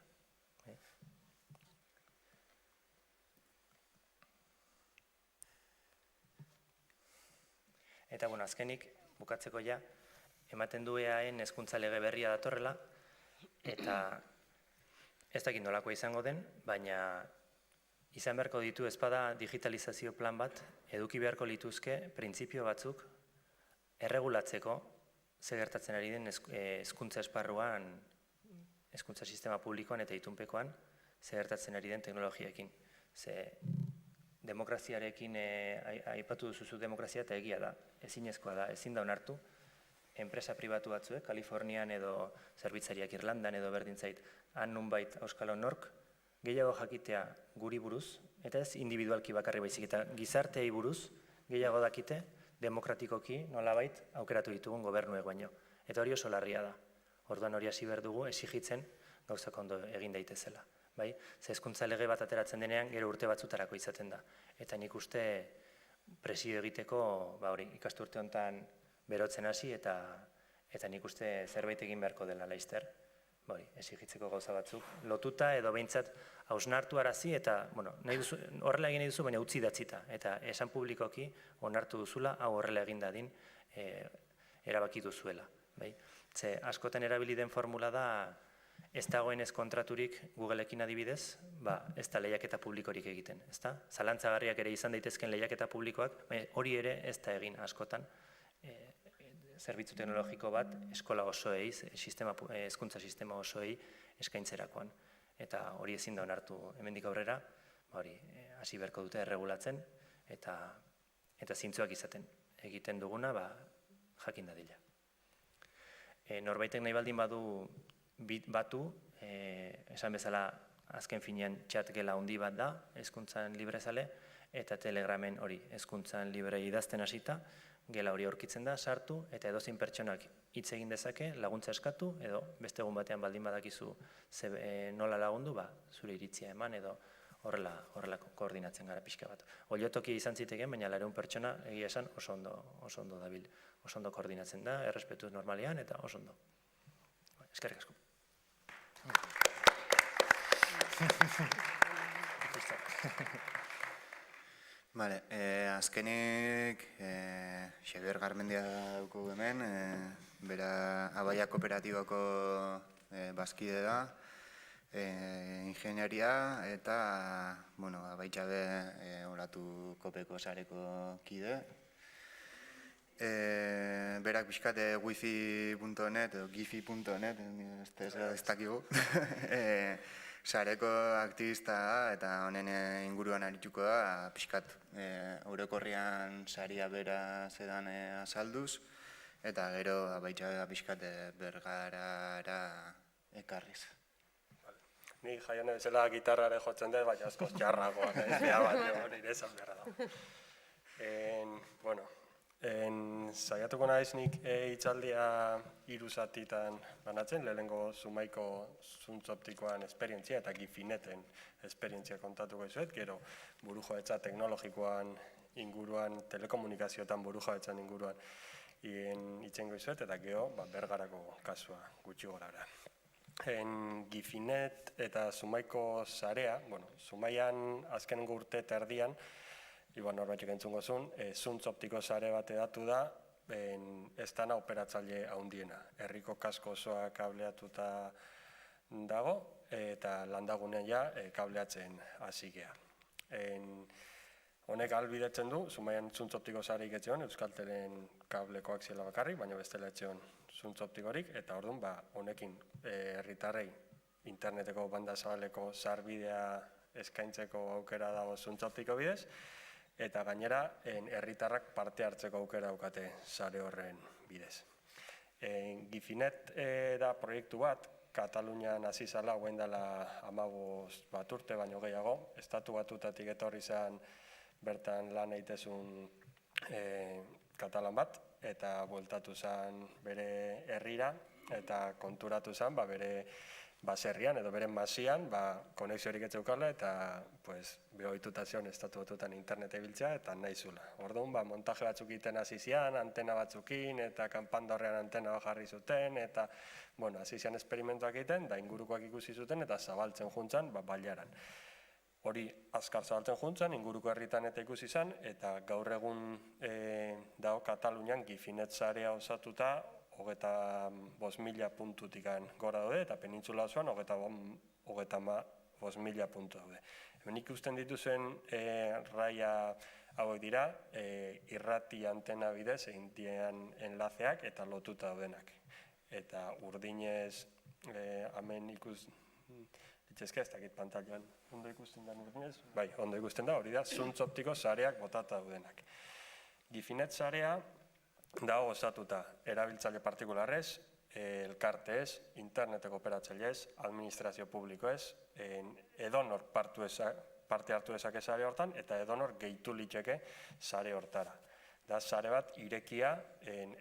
Eta, azkenik, bukatzeko ja, ematen du EAen hezkuntza lege berria datorrela, eta ez dakit nolakoa izango den, baina izan beharko ditu ezpada digitalizazio plan bat, eduki beharko lituzke printzipio batzuk erregulatzeko ze gertatzen ari den hezkuntza esparruan, hezkuntza sistema publikoan eta itunpekoan, ze gertatzen ari den teknologiekin. Demokraziarekin aipatu duzuzu demokrazia eta egia da, ezinezkoa da, ezin da onartu, enpresa pribatu batzuek, Kalifornian edo zerbitzariak Irlandan edo berdintzait, han nunbait auskalo nork, gehiago jakitea guri buruz, eta ez individualki bakarri baizik, eta gizarteei buruz, gehiago dakite, demokratikoki nolabait aukeratu ditugun gobernuek baino. Eta hori oso larria da. Orduan hori hasi behar dugu exigitzen gauzak ondo egin daitezela. Ze hezkuntza lege bat ateratzen denean, gero urte batzutarako izaten da. Eta nik uste presio egiteko, ikasturte honetan berotzen hasi, eta nik uste zerbait egin beharko dela laizter, exigitzeko gauza batzuk, lotuta edo behintzat hausnartu arazi, eta horrela egin duzu, baina utzi datzita, eta esan publikoki onartu duzula, hau horrela egin dadin erabaki duzuela. Ze askotan erabili den formula da, ez dagoenez kontraturik Googleekin adibidez, ez da lehiaketa publikorik egiten, ezta? Zalantzagarriak ere izan daitezken lehiaketa publikoak, hori ere ez da egin askotan zerbitzu teknologiko bat eskola osoei, hezkuntza sistema osoei eskaintzerakoan. Eta hori ezin da onartu hemendik aurrera, hasi beharko dute erregulatzen eta zintzoak izaten. Egiten duguna, jakin dadila. Norbaitek nahi baldin badu batu, esan bezala azken finean txat gela handi bat da, hezkuntzan librezale, eta Telegramen hori hezkuntzan libre idazten hasita, gela hori aurkitzen da, sartu, eta edozein pertsonak hitz egin dezake, laguntza eskatu, edo beste egun batean baldin badakizu nola lagundu, zure iritzia eman, edo horrela koordinatzen gara pixka bat. Oliotoki izan zitekeen, baina 400 pertsona egia esan oso ondo dabil. Oso ondo koordinatzen da, errespetuz normalean, eta oso ondo. Eskerrik asko. Azkenik, Xabier Garmendia dugu hemen, bera Abaia Kooperatibako bazkide da, ingenieria eta, baitxabe olatu kopeko sareko kide. Berak pixkat wifi.net edo gifi.net, ez dakigu, sareko aktivista da eta honen inguruan arituko da, pixkat Eurokorrian saria bera zedan azalduz, eta gero baitxabea pixkat Bergarara ekarriz. Ni Jaione bezala gitarrare jotzen dut, baina askoz txarragoa, nire esan beharra da. Saiatuko naiz nik hitzaldia 3 zatitan banatzen, lehenengo Zumaiko zuntz optikoan esperientzia eta Gifineten esperientzia kontatuko izuet, gero burujabetzan teknologikoan inguruan, telekomunikazioetan burujabetzan inguruan itxengo izuet, eta gero Bergarako kasua gutxi gorara. Gifinet eta Zumaiko sarea, Zumaian azkenengo urte eta erdian, Iban norbaitek entzungo zuen, zuntz optiko sare bat edatu da, ez dana operatzaile handiena. Herriko kasko osoa kableatuta dago, eta landagunean ja kableatzen hasi gea. Honek ahalbidetzen du, Zumaian zuntz optiko sareik etxeon, Euskaltelen kable koaxiala bakarrik, baina bestela etxeon zuntz optikorik, eta orduan honekin herritarrei interneteko banda zabaleko sarbidea eskaintzeko aukera dago zuntz optiko bidez, eta gainera herritarrak parte hartzeko aukera daukate sare horren bidez. Gifinet da proiektu bat, Katalunian hasi zala, guen dela 15 bat urte baino gehiago, Estatu Batutatik etorri zen bertan lan egitezun katalan bat, eta bueltatu zen bere herrira, eta konturatu zen bere baserrian edo beren masian konexiorik etzeukala eta behoituta zion Estatu Batutan internet ebiltzea eta nahi zula. Orduan, montaje batzuk egiten hasi zian, antena batzukin eta kanpandorrean antena bat jarri zuten eta hasi zian esperimentuak egiten, da ingurukoak ikusi zuten eta zabaltzen juntzan bailaran. Hori azkar zabaltzen juntzan, inguruko herritan eta ikusi zen, eta gaur egun dago Katalunian Gifinet sarea osatuta 25.000 puntutik gora daude, eta penintzula osoan 35.000 puntu daude. Hemen ikusten dituzen raia hauek dira, irrati antena bidez egin dien enlazeak eta lotuta daudenak. Eta urdinez, hemen itxezke, ez dakit pantailan, ondo ikusten da urdinez? Bai, ondo ikusten da, hori da, zuntz optiko sareak botata daudenak. Gifinet sarea dago osatuta erabiltzaile partikularrez, elkarteez, interneteko operatzailez, administrazio publikoez, edonor parte hartu dezake sare hortan, eta edonor gehitu litzeke sare hortara. Da, sare bat irekia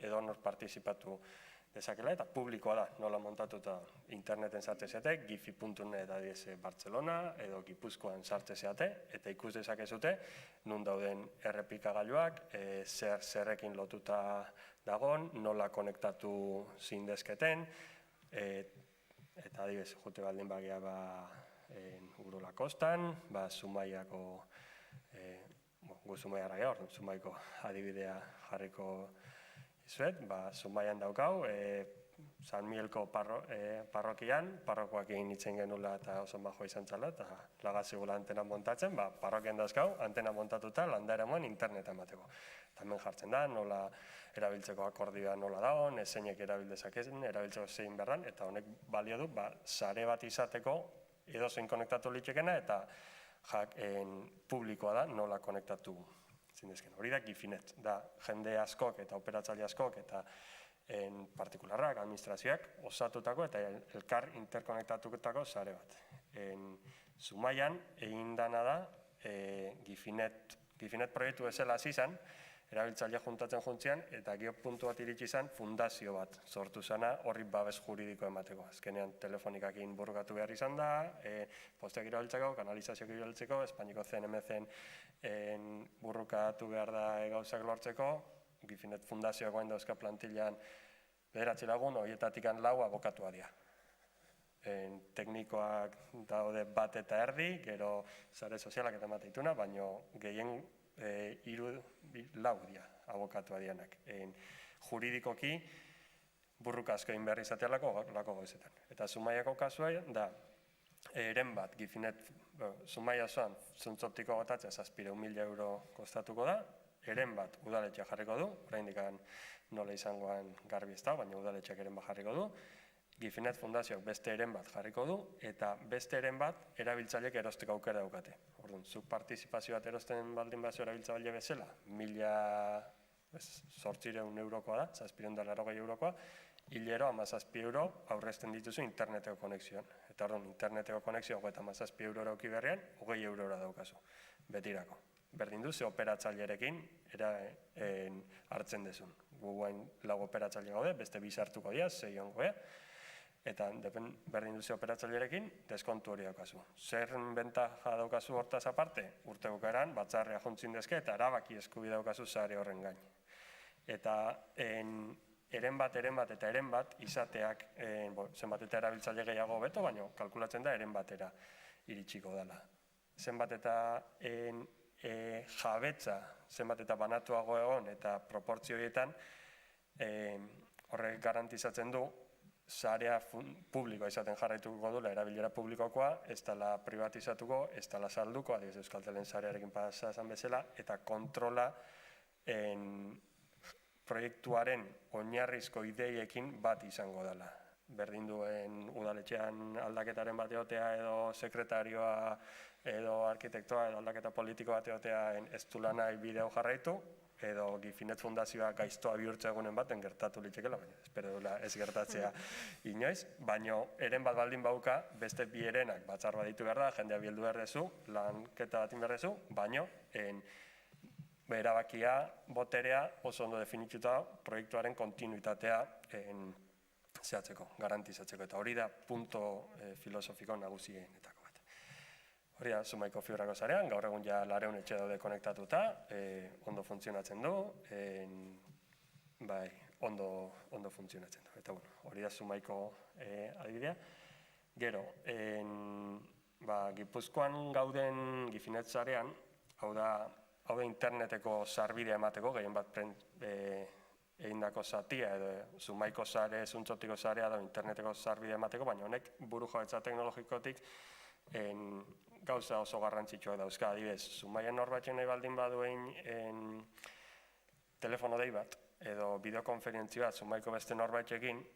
edonor partizipatu dezakela, eta publikoa da, nola montatuta interneten sartzezeate, gifi.net adibidez Bartzelona, edo Gipuzkoan sartzezeate, eta ikus dezakezute, nun dauden errepikagailuak, zerrekin lotuta dagon, nola konektatu zindezketen, eta adibidez, jute baldin bagia Urola Kostan, Zumaiako, gu Zumaiara gehor, Zumaiko adibidea jarriko izuet, Zumaian daukau, San Mielko parrokian, parrokoak egin itzen genula eta oso bajo izan txala, eta lagazigula antena montatzen, parrokian dauzkau, antena montatuta landa eramoan internetan bateko. Eta hemen jartzen da, nola erabiltzeko akordioa nola dagoen, zeinek erabildezakezen, erabiltzeko zein berran, eta honek balio du, sare bat izateko edo zein konektatu litzekena, eta publikoa da nola konektatu zindezken. Hori da Gifinet, da jende askok eta operatzaile askok eta partikularrak, administrazioak osatutako eta elkar interkonektatutako sare bat. Zumaian egin dana da Gifinet proiektu bezala hasi zen, erabiltzailea juntatzen juntzean, eta puntu bat iritsi zen fundazio bat sortu zena horri babes juridiko emateko. Azkenean telefonikakin burrukatu behar izan da, posteak irabiltzeko, kanalizazioak irabiltzeko, Espainiko CNMC-en burrukatu behar da gauzak lortzeko, Gifinet fundazioak guain dauzka plantilan 9 lagun, horietatik 4 abokatua dira. Teknikoak daude 1 eta erdi, gero sare sozialak eta emateituna, baina gehien 4 dira abokatua dianak. Juridikoki burruka asko egin behar izatea lako gauzetan. Eta Zumaiako kasua da, eren bat, Gifinet, Zumaia osoan, zuntz optiko gotatzea 700.000 euro kostatuko da, eren bat udaletxea jarriko du, oraindik nola izangoan garbi ez da, baina udaletxeak eren bat jarriko du, Gifinet Fundazioak beste eren bat jarriko du, eta beste eren bat erabiltzaileek erosteko aukera daukate. Orduan, zuk partizipazio bat erosten baldin bazo erabiltzaile bezala, 1.800 eurokoa da, 780 eurokoa, hilero 17 euro aurrezten dituzu interneteko konexioan. Eta orduan, interneteko konexioa 17 euro erauki berrian, 20 eurora daukazu, betirako. Berdin du, ze operatzailerekin hartzen dezun. Guain lau operatzaile gaude, beste bi sartuko dira, 6 ongoa, eta berdin duze operatzailerekin, deskontu hori daukazu. Zer bentaja daukazu hortaz aparte, urte bukaeran, batzarrea jontzin dezke, eta erabaki eskubide daukazu sare horren gain. Eta eren bat eta eren bat izateak, zenbat eta erabiltzaile gehiago beto, baina kalkulatzen da eren batera iritsiko dela. Zenbat eta jabetza, zenbat eta banatuago egon eta proportzioetan, horrek garantizatzen du, sarea publikoa izaten jarraituko duela erabilera publikokoa, ez dela privatizatuko, ez dela salduko, adibidez Euskaltelen sarearekin pasa esan bezala, eta kontrola proiektuaren oinarrizko ideiekin bat izango dela. Berdin duen udaletxean aldaketaren bat egotea edo sekretarioa edo arkitektoa edo aldaketa politiko bat egotea ez du lanai bideo jarraitu, edo Gifinet Fundazioa gaiztoa bihurtza egunen baten gertatu littekela, baina espero dula ez gertatzea inoiz, baina eren bat baldin bauka, beste bi erenak batzar bat ditu behar da, jendea bildu behar dezu, lanketa batin behar dezu, baina erabakia, boterea oso ondo definituta proiektuaren kontinuitatea zehatzeko, garantizatzeko, eta hori da punto filosofiko nagusienetako. Hori da, Zumaiko fibrako zarean, gaur egun ja 200 etxe daude konektatuta, ondo funtzionatzen du, ondo funtzionatzen du. Eta hori da Zumaiko adibidea. Gero, Gipuzkoan gauden Gifinet zarean, hau da interneteko sarbidea emateko, gehien bat egindako zatia, edo Zumaiko zare, zuntzoptiko zarea da interneteko sarbidea emateko, baina honek buru jabetza teknologikotik gauza oso garrantzitsuak dauzka, adibidez, Zumaian norbatzen nahi baldin baduen telefono dei bat, edo bideokonferentzia bat Zumaiko beste norbaitekin,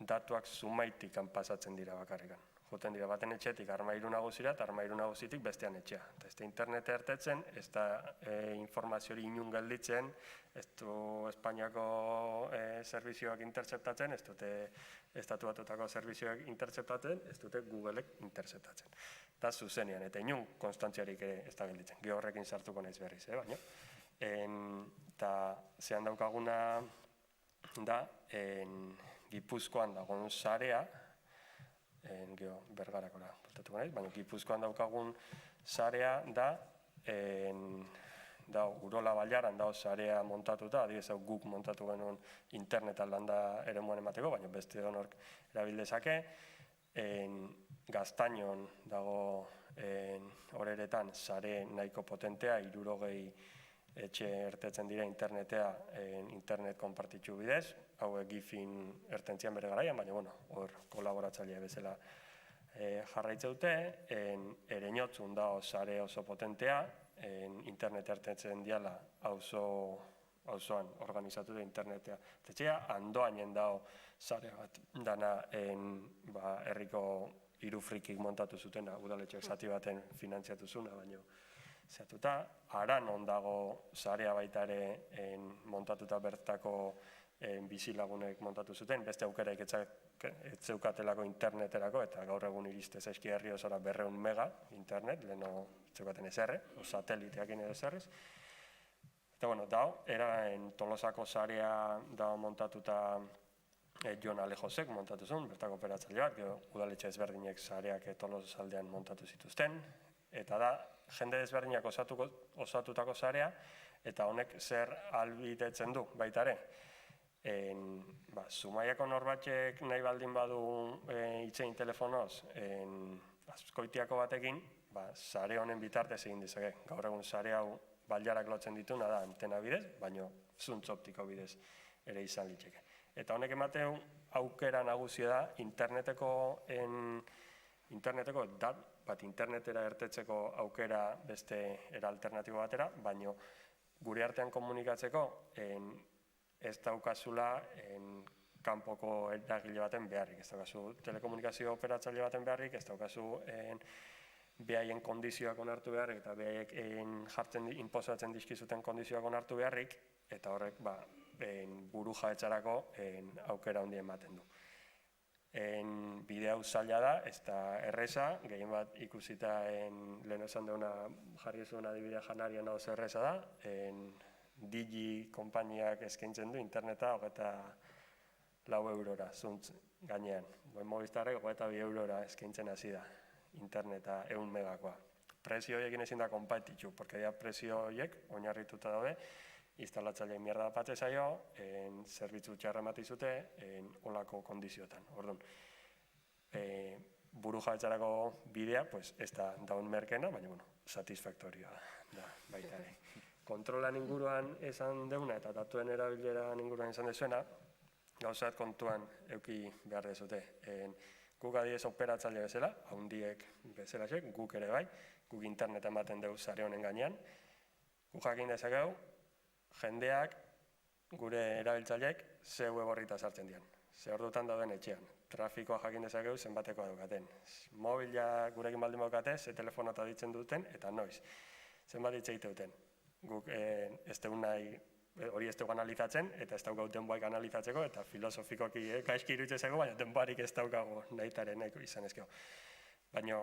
datuak Zumaitik pasatzen dira bakarrikan. Joten dira baten etxetik Armairu nagusira eta Armairu nagusitik bestean etxea. Ez da internet ertetzen, ez da informaziori inun gelditzen, ez du Espainiako servizioak interceptatzen, ez dute Estatu Batuetako servizioak interceptatzen, ez dute Googleek interceptatzen. Eta zuzenean, eta inun konstantziarik ez da gelditzen. Gio horrekin sartuko naiz berriz, baina. Eta zehan daukaguna da, Gipuzkoan dagoen sarea, Bergarakora portatuko naiz, baina Gipuzkoan daukagun sarea da, Urola Bailaran da sarea montatuta, adibidez guk montatu genuen internetan landa eremuan emateko, baina beste honork erabildezake. Gaztainon dago horeretan sare nahiko potentea, 60 etxe ertetzen dira internet konpartitzu bidez, hauek Gifin ertentzian bere garaian, baina hor kolaboratzailea bezala jarraitze dute, Ereñotzun da sare oso potentea, internet ertetzen diala auzoan organizatu da internetea. Tetxea, Andoainen dago sare bat dana herriko hirufrikik montatu zutena, udaletxeak zati baten finantziatu zuna, baina zehatuta. Aranon dago sarea baita ere montatuta bertako bizilagunek montatu zuten, beste aukeraik ez zeukatelako interneterako, eta gaur egun iriste zaizki herri osora 200 mega internet, leheno zeukaten ezerre, sateliteakin edo ezerrez. Eta dao, Tolosako sarea dago montatuta Jon Alejosek montatu zuen, bertako operatzaileak, udaletxe ezberdinek sareak Tolosaldean montatu zituzten, eta da, jende ezberdinak osatutako sarea, eta honek zer ahalbidetzen du baita ere. Zumaiako norbatek nahi baldin badu itzein telefonoz azkoitiako batekin, sare honen bitartez egin dizake. Gaur egun sare hau bailarak lotzen dituna da antena bidez, baina zuntz optiko bidez ere izan litzeke. Eta honek emateu aukera nagusia da interneteko interneteko bat internetera ertetzeko aukera beste era alternatibo batera, baino gure artean komunikatzeko ez daukazula kanpoko eragile baten beharrik, ez daukazu telekomunikazio operatzaile baten beharrik, ez daukazu behaien kondizioak onartu beharrik eta behaiek jartzen inposatzen dizkizuten kondizioak onartu beharrik, eta horrek buru jabetzarako aukera handia ematen du. Bide hau zaila da, ez da erreza, gehien bat ikusita lehen esan deuna jarri zuen adibidea janarien hau erreza da, Digi konpainiak eskaintzen du interneta 24 eurora zuntz gainean. Movistarrek 22 eurora eskaintzen hasi da interneta 100 megakoa. Prezio horiekin ezin da konpatitu, porque dira prezio horiek oinarrituta daude, instalatzaileei mierda patze zaio, zerbitzu txarra emati zute, olako kondizioetan. Orduan, buru jabetzarako bidea, ez da daun merkena, baina, satisfaktorioa da baita ere. Kontrolan inguruan esan deuna eta datuen erabileran inguruan esan dezuena, gauzat kontuan euki behar dezute. Guk adibidez operatzaile bezala, handiek bezalaxek, guk ere bai, guk internet ematen dugu sare honen gainean, guk jakin dezakegu, jendeak, gure erabiltzaileek, ze web horrita sartzen dian. Ze ordutan dauden etxean. Trafikoa jakin dezakegu zenbatekoa daukaten. Mobila gurekin baldin baukate, ze telefonata ditzen duten, eta noiz. Zenbat ditze duten. Guk ez dugu nahi, hori ez dugu analizatzen, eta ez daukagu denboaik analizatzeko, eta filosofikoki gaizki iruditzeko, baina denboarik ez daukagu nahitaren nahiko izan ezkeo. Baina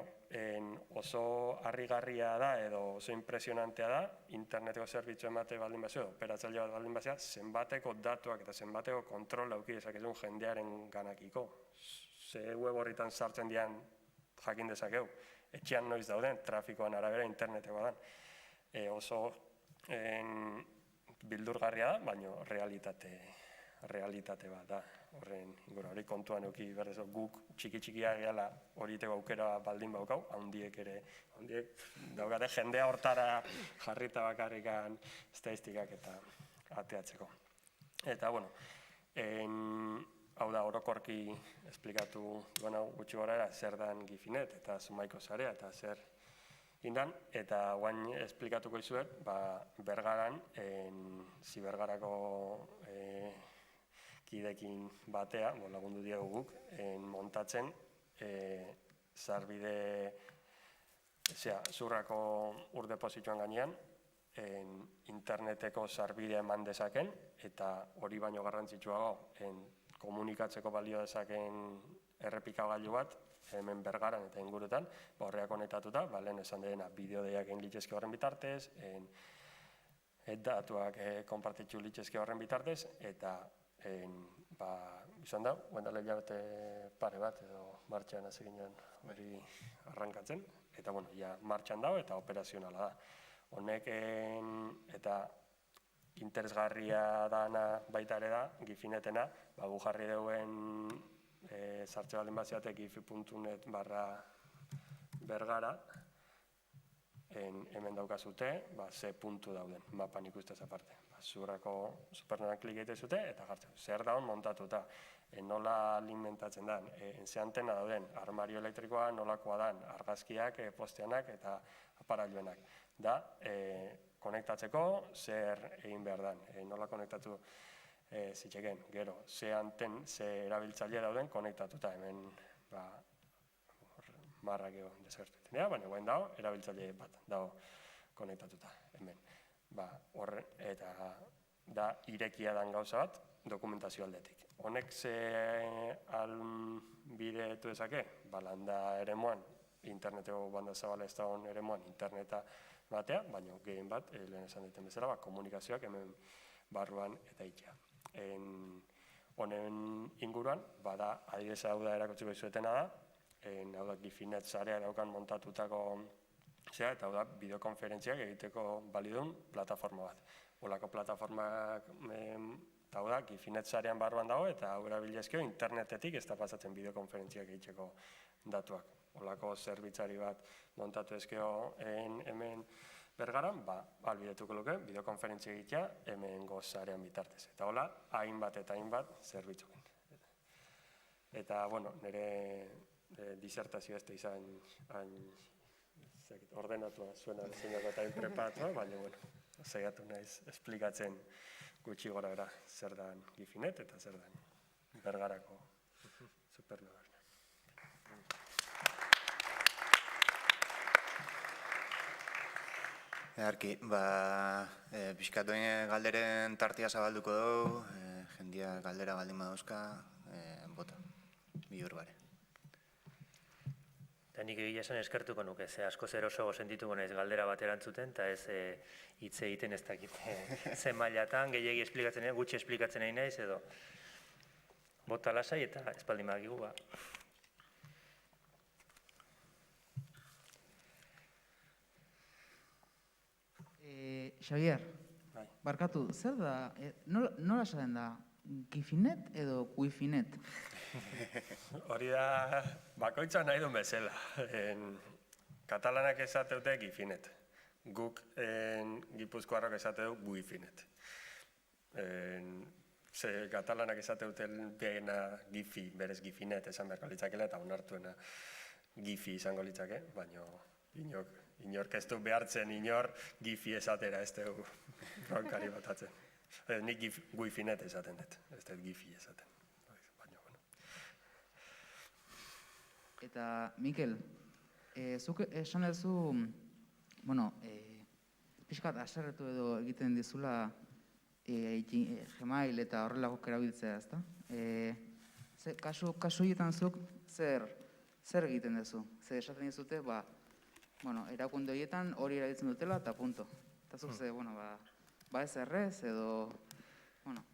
oso harrigarria da, edo oso impresionantea da, interneteko zerbitzu emate baldin bazio, operatzaile bat baldin bazia, zenbateko datuak eta zenbateko kontrol auki dezakezun jendearen ganakiko. Ze web horritan sartzen dian jakin dezakegu. Etxean noiz dauden, trafikoan arabera interneteko dan. Oso bildurgarria da, baina realitate bat da. Horren hori kontuan euki berdezo guk txiki-txikia gehala horiteko aukera baldin baukau, handiek daukate jendea hortara jarrita bakarrikan estatistikak eta ateatzeko. Eta, hau da, orokorki esplikatu duena gutxi gora zer dan Gifinet eta Zumaiko sarea eta zer indan, eta guain esplikatuko izuet, Bergaran, Zibergarako kidekin batea, lagundu diegu guk, montatzen zarbide, zurrako urdepozituan gainean, interneteko zarbidea eman dezaken, eta hori baino garrantzitsuago, komunikatzeko balio dezaken errepikagailu bat, hemen Bergaran eta ingurutan, horreak konektatuta, lehen esan dena bideodeiak egin litzezke horren bitartez, datuak konpartitzu litzezke horren bitartez, eta izan da, guendale hilabete pare bat edo martxan hasi ginen hori arrankatzen, eta martxan dago eta operazionala da. Honek eta interesgarria dana baita ere da, Gifinetena, gu jarri duen sartze baldin baziate gifi.net/Bergara, hemen daukazute, ze puntu dauden, mapan ikustez aparte. Zurrako supernoran klik egite zute eta jartzen. Zer daun montatuta, nola alimentatzen den, ze antena dauden, armario elektrikoa nolakoa den, argazkiak, posteanak eta aparailuenak. Da, konektatzeko zer egin behar den, nola konektatu zitxeken, gero, ze erabiltzaile dauden konektatuta, hemen marrak egon desagertu dira, baina guen dago, erabiltzaile bat dago konektatuta, hemen. Eta da irekia dan gauza bat, dokumentazio aldetik. Honek ze albidetu dezake, landa eremuan, interneteko banda zabala ez dagoen eremuan, interneta batea, baina gehien bat, lehen esan duten bezala, komunikazioak hemen barruan eta itxea. Honen inguruan, adibidez hau da erakutsiko izuetena da, hau da Gifinet sarea daukan montatutako zera, eta hau da bideokonferentziak egiteko balidun plataforma bat. Olako plataformak, eta hau da Gifinet sarean barruan dago, eta hau erabilezkeo internetetik ez da pasatzen bideokonferentziak egiteko datuak. Olako zerbitzari bat montatu ezkeo hemen Bergaran, albidetuko luke, bideokonferentzia egitea hemen gozarean bitartez. Eta hola, hainbat eta hainbat zerbitzuken. Eta, nire disertazioa ez da izan ordenatua zuena zeinako eta preparatua, baina, saiatu naiz esplikatzen gutxi gora bera zer dan Gifinet eta zer dan Bergarako supernova. Edarki, pixkat galderen tartia zabalduko dugu, jendia galdera baldin badauzka, bota, bihur bare. Eta nik egia esan eskertuko nuke, ze askoz erosoago sentituko naiz galdera bat erantzuten, eta ez hitz egiten ez dakit ze mailatan, gehiegi esplikatzen nahi, gutxi esplikatzen nahi naiz, edo bota lasai eta espaldin badakigu ba. Xavier, barkatu, zer da, nola esaten da, Gifinet edo Wifinet? Hori da, bakoitza nahi duen bezala. Katalanak esateute Gifinet. Guk gipuzkoarrok esate du Wifinet. Katalanak esateute bena Gifi, berez Gifinet esan beharko litzakela eta onartuena Gifi izango litzake, baina inork ez du behartzen inor Gifi esatera, ez dugu bronkari botatzen. Nik Wifinet esaten dut, ez dut Gifi esaten. Eta, Mikel, zuk esan duzu, pixkat aserretu edo egiten dizula Gmail eta horrelako erabiltzea, ezta? Kasu horietan zuk zer egiten duzu? Zer esaten dizute, erakunde horietan hori erabiltzen dutela eta punto. Eta zuk ze, ez errez edo...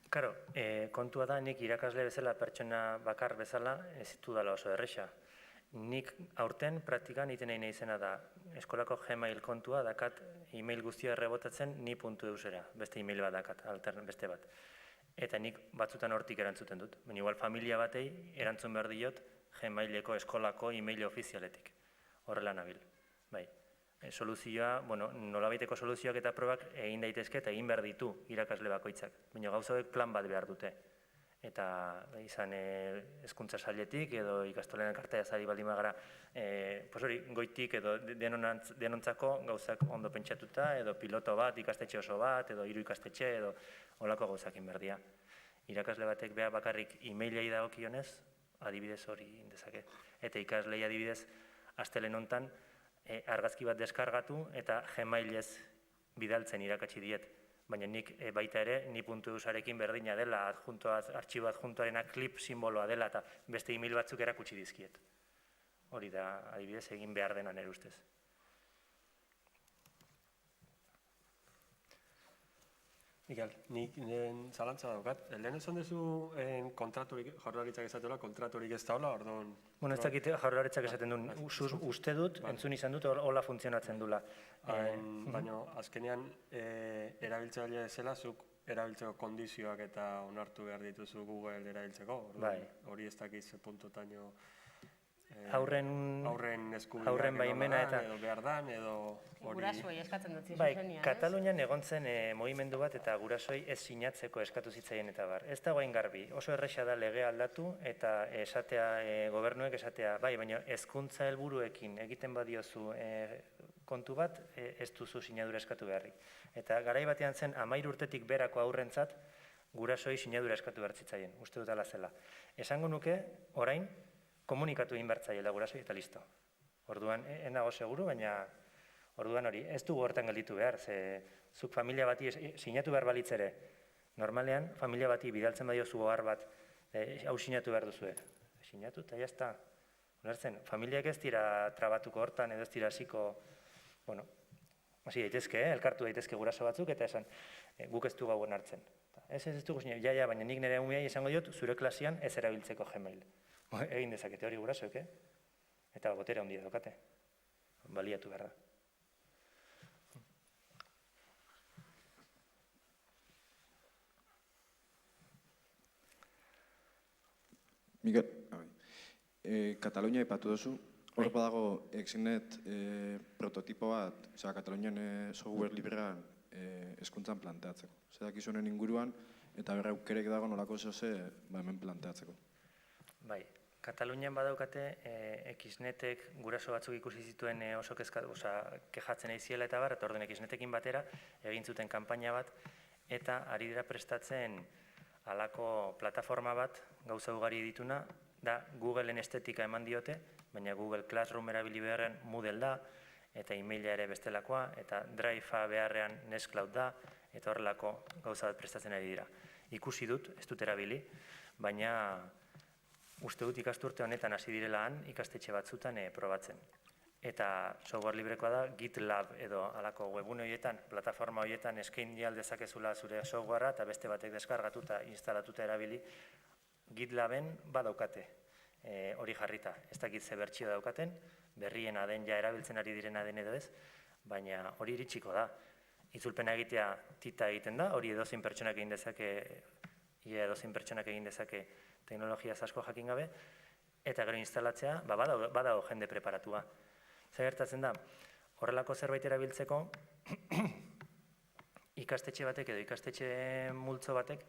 Karo, kontua da nik irakasle bezala, pertsona bakar bezala, ez ditu dala oso erresa. Nik aurten praktikan iten nahi izena da, eskolako Gmail kontua dakat e-mail guztia errebotatzen ni.eusera, beste e-mail bat dakat, beste bat. Eta nik batzutan hortik erantzuten dut. Ben igual familia batei erantzun behar diot Gmaileko eskolako e-mail ofizialetik. Horrela nabil. Bai. Soluzioa, nolabaiteko soluzioak eta probak egin daitezke eta egin behar ditu irakasle bakoitzak. Baina gauza hauek plan bat behar dute. Eta izan hezkuntza sailetik edo ikastolen elkartea zari baldin bagara goitik edo denontzako gauzak ondo pentsatuta edo piloto bat, ikastetxe oso bat edo 3 ikastetxe edo holako gauzak inberdia. Irakasle batek beha bakarrik e-mailei dagokionez, adibidez hori indezake. Eta ikaslei adibidez astelen hontan argazki bat deskargatu eta Gmailez bidaltzen irakatsi diet. Baina nik baita ere, ni.eusarekin berdina dela, artxibo adjuntoarena klip simboloa dela eta beste e-mail batzuk erakutsi dizkiet. Hori da, adibidez, egin behar dena nire ustez. Mikel, nik zalantza daukat. Lehen esan duzu kontraturik, jaurlaritzak esatela, kontraturik ez daula, orduan... Ez dakit jaurlaritzak esaten duen, uste dut, entzun izan dut, hola funtzionatzen dula. Baina, azkenean, erabiltzaile zela, zuk erabiltzeko kondizioak eta onartu behar dituzu Google erabiltzeko. Hori ez dakiz puntotaino... Aurren eskubideak edo behar dan, edo hori... Gurasoei eskatzen dut zizuzenia, ez? Katalunian egon zen mugimendu bat eta gurasoei ez sinatzeko eskatu zitzaien eta bar. Ez dagoen garbi, oso erresa da legea aldatu eta esatea gobernuek esatea, baina hezkuntza helburuekin egiten badiozu kontu bat, ez duzu sinadura eskatu beharrik. Eta garai batean zen 13 urtetik berako aurrentzat gurasoei sinadura eskatu behar zitzaien, uste dut ala zela. Esango nuke, orain, komunikatu egin bertzaiela gurasoi eta listo. Orduan, nago seguru, baina orduan hori, ez dugu hortan gelditu behar, ze zuk familia bati sinatu behar balitz ere. Normalean, familia bati bidaltzen badiozu ohar bat, hau sinatu behar duzue. Sinatu eta jazta. Ulertzen, familiak ez dira trabatuko hortan, edo ez dira hasiko, hasi daitezke, elkartu daitezke guraso batzuk, eta esan, guk ez du gauen hartzen. Ez dugu sinatu, baina nik nire umeai esango diot, zure klasian ez erabiltzeko Gmail. Egin dezakete hori gurasoek, eta botere handia daukate. Baliatu behar da. Mikel, Katalunia aipatu duzu, hor badago Exnet prototipo bat, Katalunian software librean hezkuntzan planteatzeko. Zer dakizu honen inguruan, eta berra aukerek dago nolako zehose hemen planteatzeko. Bai, Katalunian badaukate, Xnetek guraso batzuk ikusi zituen oso kejatzen eiziela eta bar, eta orden Xnetekin batera egin zuten kanpaina bat, eta ari dira prestatzen halako plataforma bat, gauza ugari dituna, da Googleen estetika eman diote, baina Google Classroom erabili beharrean Moodle da, eta e-maila ere bestelakoa, eta Drive-a beharrean Nextcloud da, eta horrelako gauza bat prestatzen ari dira. Ikusi dut, ez dut erabili, baina uste dut ikasturte honetan hasi direla han ikastetxe batzutan probatzen. Eta software librekoa da GitLab edo halako webgune horietan, plataforma horietan eskaini dezakezula zure softwarea eta beste batek deskargatuta, instalatuta erabili. GitLaben badaukate hori jarrita. Ez dakit ze bertsio daukaten, berriena den ja erabiltzen ari direna den edo ez, baina hori iritsiko da. Itzulpena egitea tita egiten da, hori edozein pertsonak egin dezake, edozein pertsonak egin dezake teknologia asko jakin gabe, eta gero instalatzea, badago jende preparatua. Zer gertatzen da, horrelako zerbait erabiltzeko, ikastetxe batek edo ikastetxe multzo batek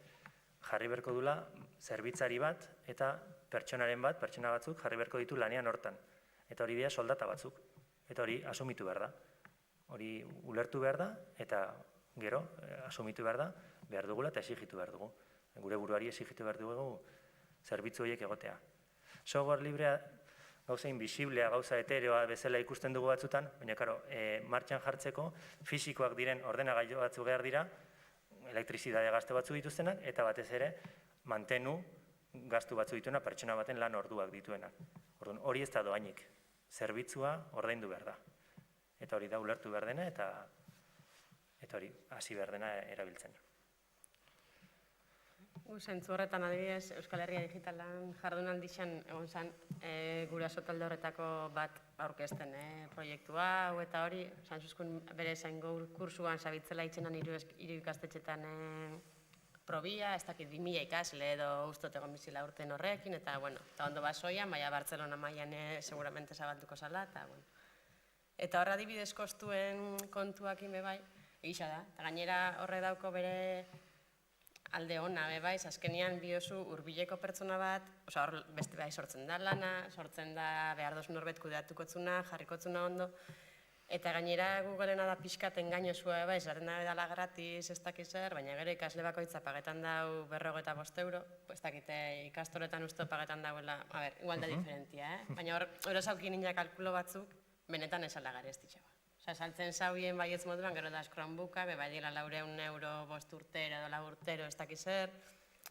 jarri berko dula zerbitzari bat eta pertsona batzuk jarri berko ditu lanean hortan. Eta hori dira soldata batzuk, eta hori asumitu behar da. Hori ulertu behar da, eta gero asumitu behar dugula eta exigitu behar dugu. Gure buruari exigitu behar dugu zerbitzu horiek egotea. Software librea gauza invisiblea, gauza etereoa bezala ikusten dugu batzutan, baina karo, martxan jartzeko fisikoak diren ordenagailu batzuk behar dira, elektrizidade gastu batzu dituztenak, eta batez ere mantenu gastu batzu dituena pertsona baten lan orduak dituenak. Hori ez da doainik, zerbitzua ordaindu behar da. Eta hori da ulertu behar dena, eta hori hasi behar dena erabiltzen. Zentzu horretan adibidez, Euskal Herria Digitalan jardunaldixan egon zen guraso talde horretako bat aurkezten proiektua, hau eta hori, Sanzuzkun bere zain gaur kursuan sabitzela itxenan hiru ikastetxetan probia, ez dakit 2000 ikasle edo ustot egon bizila urten horrekin, eta ondo basoian, baina Bartzelona mailan seguramente zabalduko zala, eta horra adibidez kostuen kontuak inbe bai, egisa da, eta gainera horre dauko bere alde hona, azkenean biozu hurbileko pertsona bat, hor beste bai sortzen da lana, sortzen da behar dozu norbet kudeatukotzuna, jarrikotzuna ondo, eta gainera Googleena da pixkat engainozua, esaten da dela gratis, ez dakiz zer, baina gero ikasle bakoitza pagetan dau 45 euro, ez dakite ikastoretan uste pagetan dauela, igual da diferentia, baina hor esaukin nina kalkulo batzuk, benetan esala garestitxo. Saltzen zaudien baietz moduan, gero da Chromebooka, bai dira 400 euro 5 urtero edo 4 urtero, ez dakiz zer,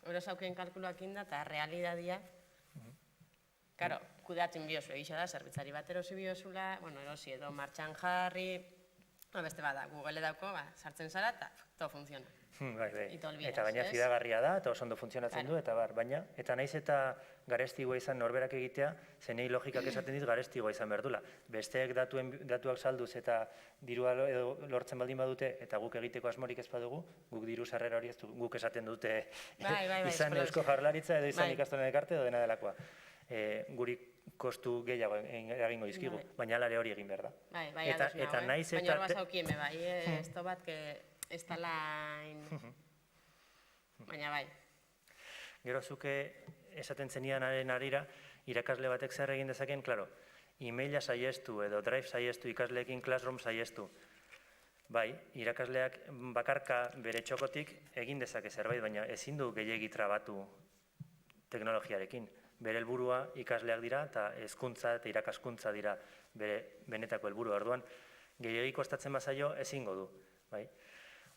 hori zaukien kalkuloak inda, eta realidadia, karo, kudeatzen biozu egisa da, zerbitzari bat erosi biozula, erosi edo martxan jarri, beste bada, Google dauko, sartzen zara, eta todo funciona. Eta baina fidagarria da, eta oso ondo funtzionatzen du, eta baina, eta naiz eta garestigoa izan norberak egitea, zenei logikak esaten dit garestigoa izan behar dula. Besteek datuak salduz eta dirua lortzen baldin badute, eta guk egiteko asmorik ez badugu, guk diru sarrera hori ez du, guk esaten dute izan Eusko Jaurlaritza edo izan ikastolen elkarte edo dena delakoa. Guri kostu gehiago eragingo dizkigu, baina alare hori egin behar da. Eta naiz eta... Baina hor bazaukien be bai, ez da bat, ez tala... Baina bai. Gero zuke esaten zenianaren arira, irakasle batek zer egin dezaken, klaro, e-maila saiestu edo Drive saiestu, ikasleekin Classroom saiestu. Bai, irakasleak bakarka bere txokotik egin dezake zerbait, baina ezin du gehiegi trabatu teknologiarekin. Bere helburua ikasleak dira eta hezkuntza eta irakaskuntza dira bere benetako helburua. Orduan, gehiegi kostatzen bazaio ezingo du.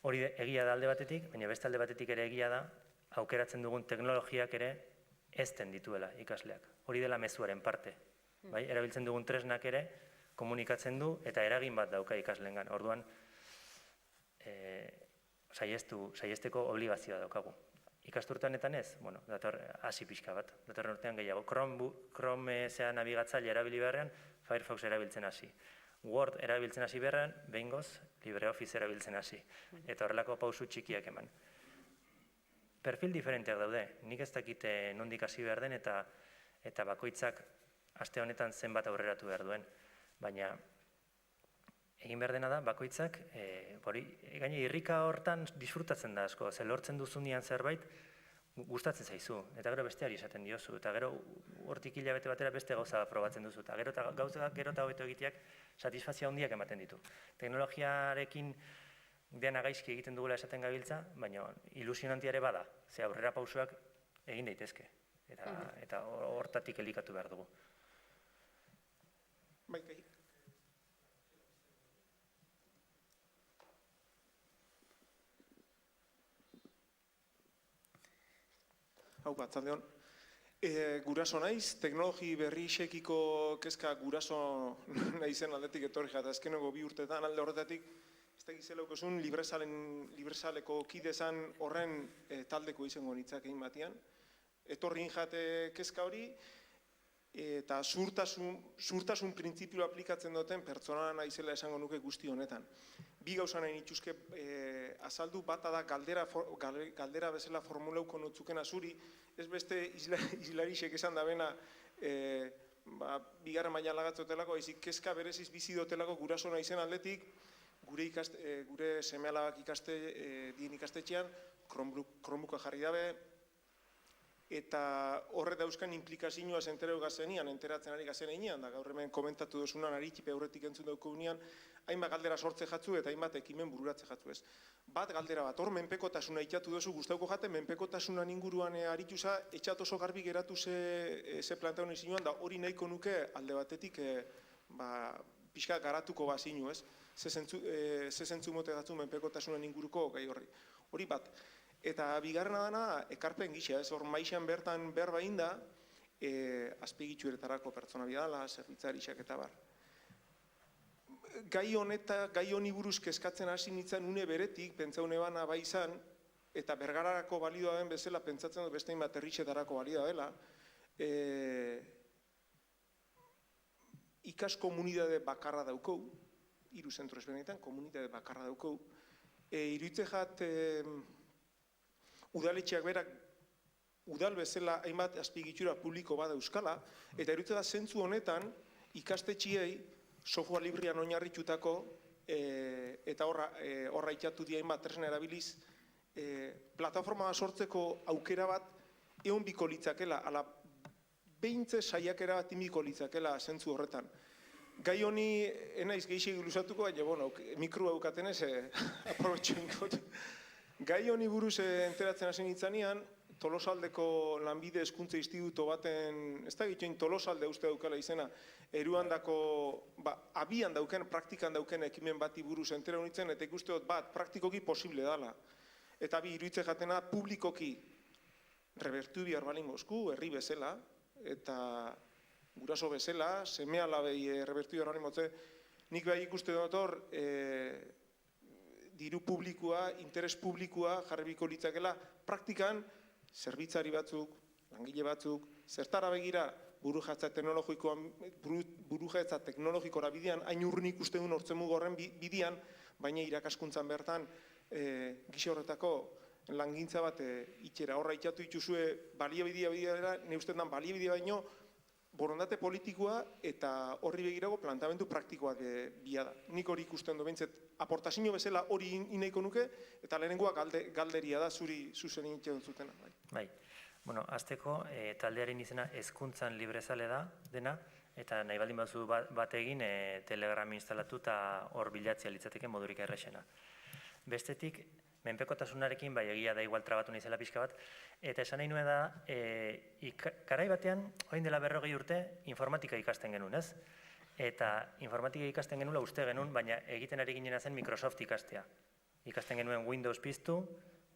Hori egia da alde batetik, baina beste alde batetik ere egia da, aukeratzen dugun teknologiak ere ezten dituela ikasleak. Hori dela mezuaren parte. Erabiltzen dugun tresnak ere komunikatzen du eta eragin bat dauka ikasleengan. Orduan, saiesteko obligazioa daukagu. Ikasturteanetan ez, dator hasi pixka bat, datorren urtean gehiago. Chrome nabigatzaile erabili beharrean, Firefox erabiltzen hasi. Word erabiltzen hasi beharrean, behingoz, LibreOffice erabiltzen hasi. Eta horrelako pausu txikiak eman. Perfil diferenteak daude, nik ez dakite nondik hasi behar den eta bakoitzak aste honetan zenbat aurreratu behar duen. Baina egin behar dena da, bakoitzak, gaine irrika hortan disfrutatzen da asko, ze lortzen duzunean zerbait, gustatzen zaizu, eta gero besteari esaten diozu, eta gero hortik hilabete batera beste gauza probatzen duzu, eta gauza gero eta hobeto egiteak satisfazio handiak ematen ditu. Teknologiarekin dena gaizki egiten dugula esaten gabiltza, baina ilusionantia ere bada, ze aurrera pausoak egin daitezke, eta hortatik elikatu behar dugu. Bai. Hau bat, zaldeon. Guraso naiz, teknologi berrixekiko kezka guraso naizen aldetik etorri jata. Azkeneko 2 urtetan alde horretatik, ez da gizelaukozun libresaleko kidezan horren taldeko izango nitzak egin batian. Etorri jate kezka hori, eta zurtasun printzipio aplikatzen duten pertsona naizela esango nuke guzti honetan. 2 gauza nahi nituzke azaldu, bata da galdera bezala formulauko notzukena zuri, ez beste izlarisek esan da bena bigarren maila lagatzotelako, haizik kezka bereziz bizi dotelako guraso naizen aldetik, gure seme-alabak dien ikastetxean, Chromebooka jarri dabe, eta horre dauzkan implikazioa enteratzen ari gazen einean, da gaur hemen komentatu dozunan aritxipe aurretik entzun dauko unean, hainbat galdera sortze jatzu eta hainbat ekimen bururatze jatzu ez. Bat galdera bat, hor menpekotasuna itxatu dozu guztauko jate, menpekotasunan inguruan arituza, etxat oso garbi geratu ze plantean izinuan, da hori nahiko nuke alde batetik pixka garatuko bazinu ez, ze zentzu mote datzu menpekotasunan inguruko gai horri. Hori bat. Eta bigarrena dana, ekarpen gisa, ez hor maixan bertan berba inda, azpigitzueretarako pertsona bidala, zerbitzarixak eta bar. Gai honi buruz kezkatzen hasi nintzen une beretik, pentsaune bana bai izan, eta Bergararako balioa den bezala, pentsatzen dut bestein bat herritxetarako balioa dela, ikas komunitate bakarra daukou, 3 zentro ezberdinetan, komunitate bakarra daukou, iruitze jat, udaletxeak berak, udal bezala hainbat azpigitura publiko bada euskala, eta iruitze da zentzu honetan ikastetxiei software librian oinarritutako eta horra itxatu di hainbat tresna erabiliz plataforma sortzeko aukera bat egon biko litzakela, ala behintze saiakera bat inbiko litzakela zentzu horretan. Gai honi enaiz gehiago luzatuko, baina, mikroa eukaten ez, aprobetxo inkot. Gai honi buruz enteratzen hasi nintzanean, Tolosaldeko lanbide hezkuntza instituto baten, ez da egiten Tolosalde uste daukala izena, eruandako, abian dauken, praktikan dauken ekimen bati buruz entera honitzen, eta ikuste dut bat, praktikoki posible dala. Eta bi iruitze jatena publikoki rebertu bihar balingozku, herri bezala, eta guraso bezala, seme-alabei rebertu bihar balingotze, nik bai ikuste dut hor, diru publikoa, interes publikoa jarribiko litzakela, praktikan, zerbitzari batzuk, langile batzuk, zertara begira burujatza teknologikora bidean, hain urrunik uste duen hortzen horren bidean, baina irakaskuntzan bertan gisa horretako langintza bat itxera. Horra itxatu itxuzue baliabidea bidea, ne uste dan baliabidea baino, borondate politikoa eta horri begirago plantamendu praktikoak bia da. Nik hori ikusten du behintzet, aportazio bezala hori inaiko nuke, eta lehenengoa galderia da zuri zuzen itxean zutena. Bai, azteko taldearen izena hezkuntzan librezale da dena, eta nahi baldin bazu bat egin Telegram instalatu eta hor bilatzea litzateke modurik errexena. Bestetik, menpekotasunarekin bai egia da igual trabatu naizela pixka bat, eta esan nahi nuen da, garai batean, orain dela 40 urte, informatika ikasten genuen, ez? Eta informatika ikasten genuela uste genuen, baina egiten ari ginena zen Microsoft ikastea. Ikasten genuen Windows piztu,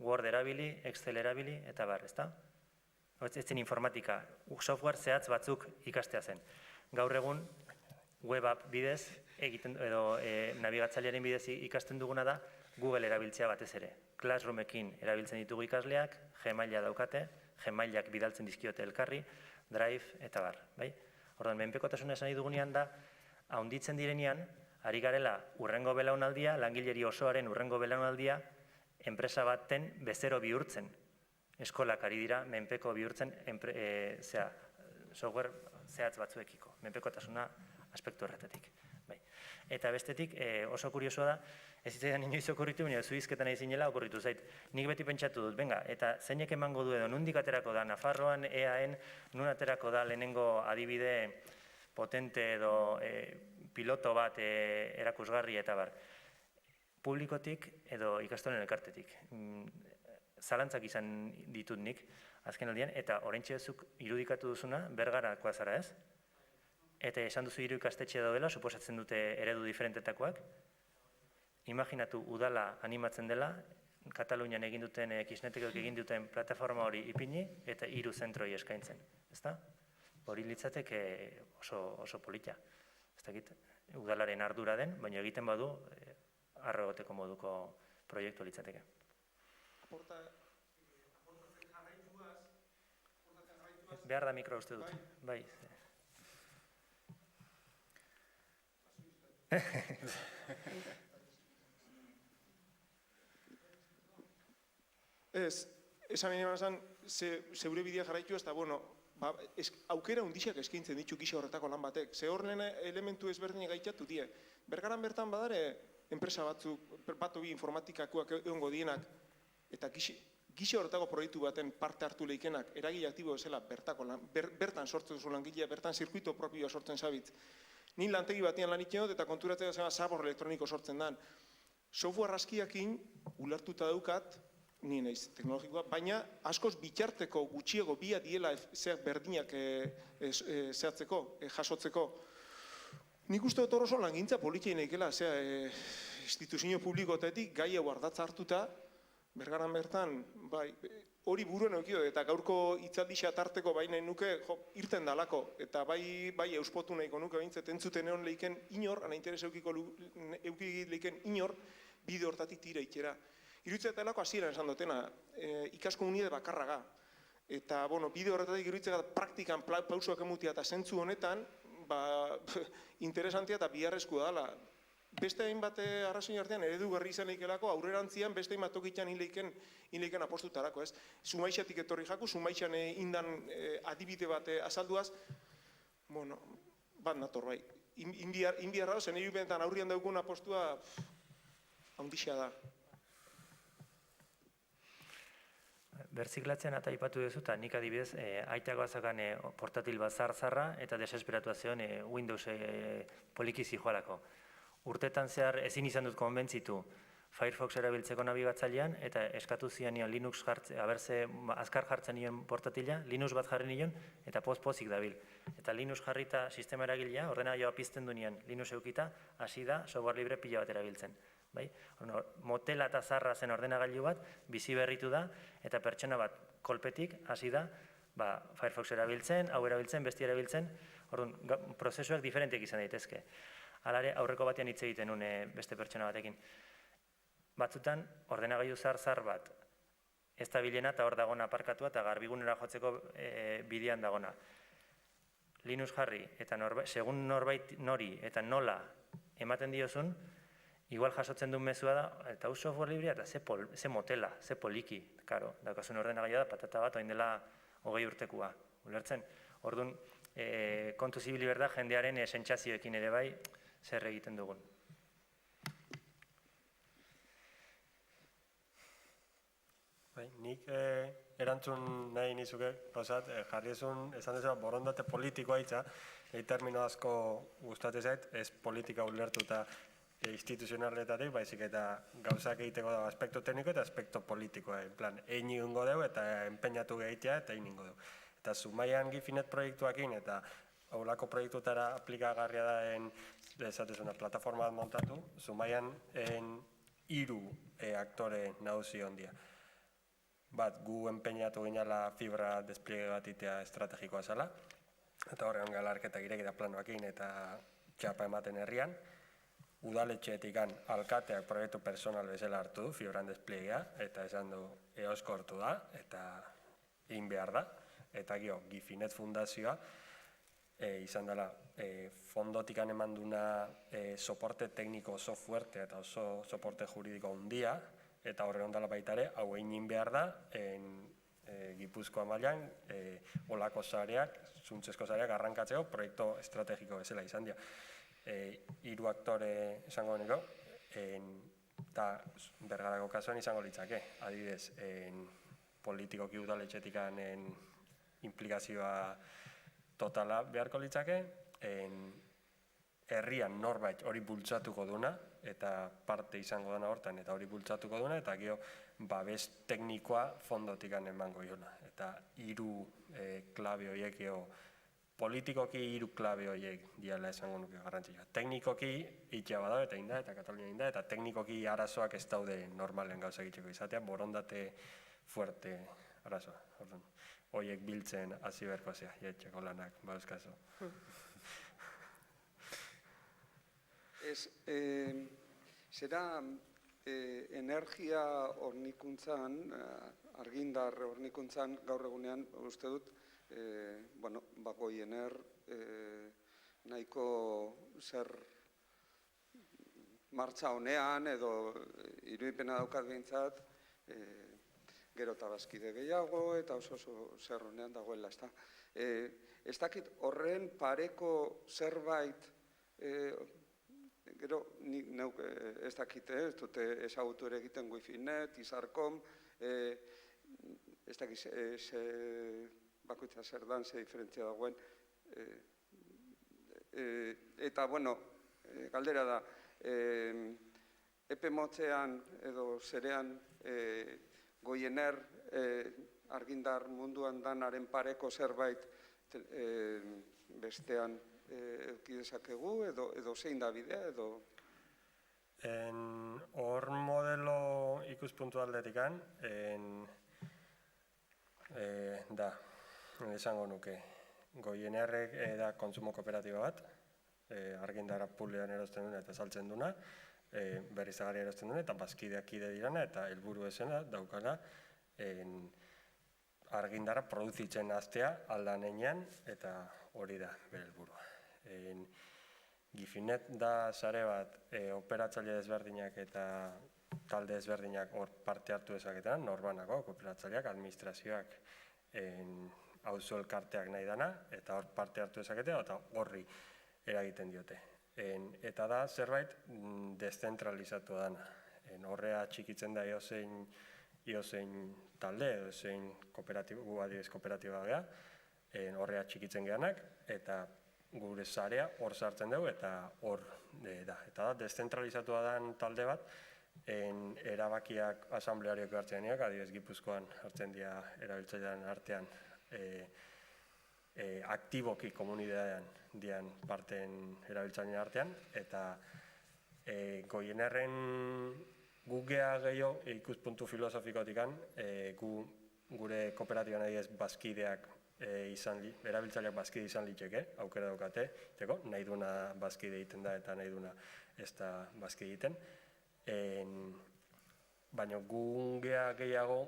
Word erabili, Excel erabili, eta bar, ezta? Ez zen informatika, software zehatz batzuk ikastea zen. Gaur egun, web app bidez, edo nabigatzailearen bidez ikasten duguna da, Google erabiltzea batez ere. Classroomekin erabiltzen ditugu ikasleak, Gmaila daukate, Gmailak bidaltzen dizkiote elkarri, Drive eta bar. Orduan, menpekotasuna esan nahi dugunean da, haunditzen direnean, ari garela urrengo belaunaldia, langileri osoaren urrengo belaunaldia, enpresa baten bezero bihurtzen. Eskolak ari dira menpeko bihurtzen software zehatz batzuekiko. Menpekotasuna aspektu horretatik. Bai. Eta bestetik oso kuriosoa da, ez zitzaidan inoiz okurritu, baina zu hizketan nahi zinela okurritu zait. Nik beti pentsatu dut, benga, eta zeinek emango du edo, nundik aterako da, Nafarroan, EAen, nun aterako da lehenengo adibide potente edo piloto bat erakusgarri eta bar. Publikotik edo ikastolen elkartetik. Zalantzak izan ditut nik, azken aldian, eta oraintxe zuk irudikatu duzuna, Bergarakoa zara ez? Eta esan duzu 3 ikastetxe daudela, suposatzen dute eredu diferentetakoak. Imaginatu udala animatzen dela, Katalunian egin duten, Kisnetekok egin duten plataforma hori ipini, eta 3 zentroi eskaintzen. Ezta? Hori litzateke oso polita. Ez dakit, udalaren ardura den, baina egiten badu, arro egoteko moduko proiektu litzateke. Behar da mikro uste dut. Bai. Esan egin esan, zeure bidea jarraitu ez da, bueno, aukera undixak eskaintzen ditu gisa horretako lan batek. Ze hor elementu ezberdinak gaitatu die. Bergaran bertan badare, enpresa batzuk, bat bi informatikakoak egongo dienak, eta gisa horretako proiektu baten parte hartu leikenak, eragile aktibo ezela bertan sortzen duzu langilea, bertan zirkuito propioa sortzen zabitz. Ni lantegi batean lan iten dut eta konturatzea zema zabor elektroniko sortzen dan. Software askiakin ulertuta daukat, ni naiz teknologikoa, baina askoz bitarteko gutxiego bia diela berdinak zehatzeko, jasotzeko. Nik uste dut oso langintza politiein eikela, instituzio publikotetik gai hau ardatza hartuta, Bergaran bertan, hori buruen eukio, eta gaurko hitzaldixa tarteko baina nuke irten dalako, eta bai euspotu nahiko nuke bintzat, entzuten egon leiken inor, ana interes eukik leiken inor, bide hortatik tira itxera. Iruditzea eta helako hasieran esan dutena, ikasko unide bakarraga. Eta, bide horretatik iruditzea praktikan pausoak emutia eta zentzu honetan, interesantia eta biharrezkoa dela. Beste hainbat arrazoi artean eredugarri izan leikelako, aurrerantzian beste hainbat tokitan inleiken apostutarako, ez? Sumaixatik etorri jaku, Sumaixan indan adibide bat azalduaz, bat nator bai. Inbiarra zen irudipenetan aurrian daugun apostua haundixea da. Berziklatzean eta aipatu duzu, eta nik adibidez, aitak bazakan portatil bat zarra eta desesperatua zeon Windows poliki zijoalako. Urtetan zehar ezin izan dut konbentzitu Firefox erabiltzeko nabigatzailean eta eskatu zian nion Linux azkar jartzen nion portatila, Linux bat jarri nion eta pozik dabil. Eta Linux jarrita sistema eragilea, ordenagailua pizten du nion Linux eukita, hasi da software libre pila bat erabiltzen. Motela eta zarra zen ordenagailu bat, bizi berritu da, eta pertsona bat kolpetik hasi da Firefox erabiltzen, hau erabiltzen, besti erabiltzen, prozesuak diferenteak izan daitezke. Alare, aurreko batean hitz egiten nuen beste pertsona batekin. Batzutan, ordenagailu zar bat, ez da bilena eta hor dagona aparkatua eta garbigunera jotzeko bidean dagona. Linux jarri, eta segun norbait nori eta nola ematen diozun, igual jasotzen duen mezua da, eta hau software librea eta ze motela, ze poliki, karo, daukazun ordenagailua da, patata bat, oin dela 20 urtekua, ulertzen? Orduan, kontu zibili berda, jendearen sentsazioekin ere bai, zer egiten dugun. Nik erantzun nahi nizuke, jarri ezun, esan dezera, borondate politikoa itza, termino asko gustatzen zait, ez politika ulertuta instituzionaletatik, baizik eta gauzak egiteko da aspekto tekniko eta aspekto politikoa. En plan, egin ingo dugu eta enpeinatu gehiatea eta egin ingo dugu. Eta Zumaian Gifinet proiektuakin eta haulako proiektutara aplikagarria daen esatezuna plataforma bat montatu, Zumaian 3 aktore nagusi ondia. Bat, gu enpeinatu ginala fibra despliegue bat itea estrategikoa zela, eta horrean galarketak irekita planoakin eta txapa ematen herrian. Udaletxeetikan alkateak proiektu personal bezala hartu du, fibran desplieguea, eta esan du eoskortu da, eta egin behar da. Eta Gifinet Fundazioa izan dela fondotikan eman duna soporte tekniko oso fuerte eta oso soporte juridiko handia, eta horre ondala baita ere, hau egin behar da, Gipuzkoa mailan, olako zareak, zuntzesko zareak arrankatzeko proiektu estrategiko bezala izan dira. hiru aktore esango niko, eta Bergarako kasuan izango litzake, adibidez, politikoki udaletxetikan implikazioa totala beharko litzake, herrian norbait hori bultzatuko duna, eta parte izango dena hortan, eta hori bultzatuko duna, eta gero babes teknikoa fondotikan emango jona. Eta hiru klabe horiek, politikoki hiru klabe horiek diala esango nuke garrantzitsua. Teknikoki itxea bada eta inda, eta Katalunia inda, eta teknikoki arazoak ez daude normalen gauza egiteko izatea, borondate fuerte arazoa. Horiek biltzen hasi beharko zea, jetxeko lanak, bauzkazu. Zera energia hornikuntzan, argindar hornikuntzan gaur egunean, uste dut, Goiener nahiko zer martxa honean edo irudipena daukat behintzat, gero eta bazkide gehiago eta oso zer honean dagoela, ezta. Ez dakit horren pareko zerbait, gero nik neuk ez dakit, ez dute ezagutu ere egiten Wifi.net, Izarkom, ez dakit bakoitza zer dan, ze diferentzia dagoen. Eta, galdera da, epe motzean edo zerean Goiener argindar munduan danaren pareko zerbait bestean eduki dezakegu edo zein da bidea edo? Hor modelo ikuspuntu aldetikan, da, esango nuke, Goienerrek da kontsumo kooperatiba bat, argindara pulean erosten duna eta saltzen duna, berriztagarria erosten duna eta bazkideak kide dirana eta helburu esena daukana argindara produzitzen hastea aldan heinean eta hori da bere helburua. Wifi.net da sare bat operatzaile desberdinak eta talde desberdinak hor parte hartu dezaketan, norbanako, kooperatzaileak, administrazioak, auzo elkarteak nahi dana, eta hor parte hartu dezaketea, eta horri eragiten diote. Eta da zerbait deszentralizatu dana. Horrea txikitzen da iozein talde, iozein kooperatiba gea, horrea txikitzen geanak, eta gure zarea hor sartzen dugu, eta hor da. Eta da, deszentralizatu dan talde bat, erabakiak asambleariak hartzen diak, adibidez Gipuzkoan hartzen dira erabiltzailean artean aktiboki komunidadean dian parteen erabiltzailean artean, eta Goienerren gugea gehiago ikuspuntu filosofikotikan, gure kooperatiban adibidez bazkideak erabiltzaileak bazkide izan litzeke, aukera daukate, nahi duna bazkide egiten da eta nahi duna ez da bazkide egiten. Baina gungea gehiago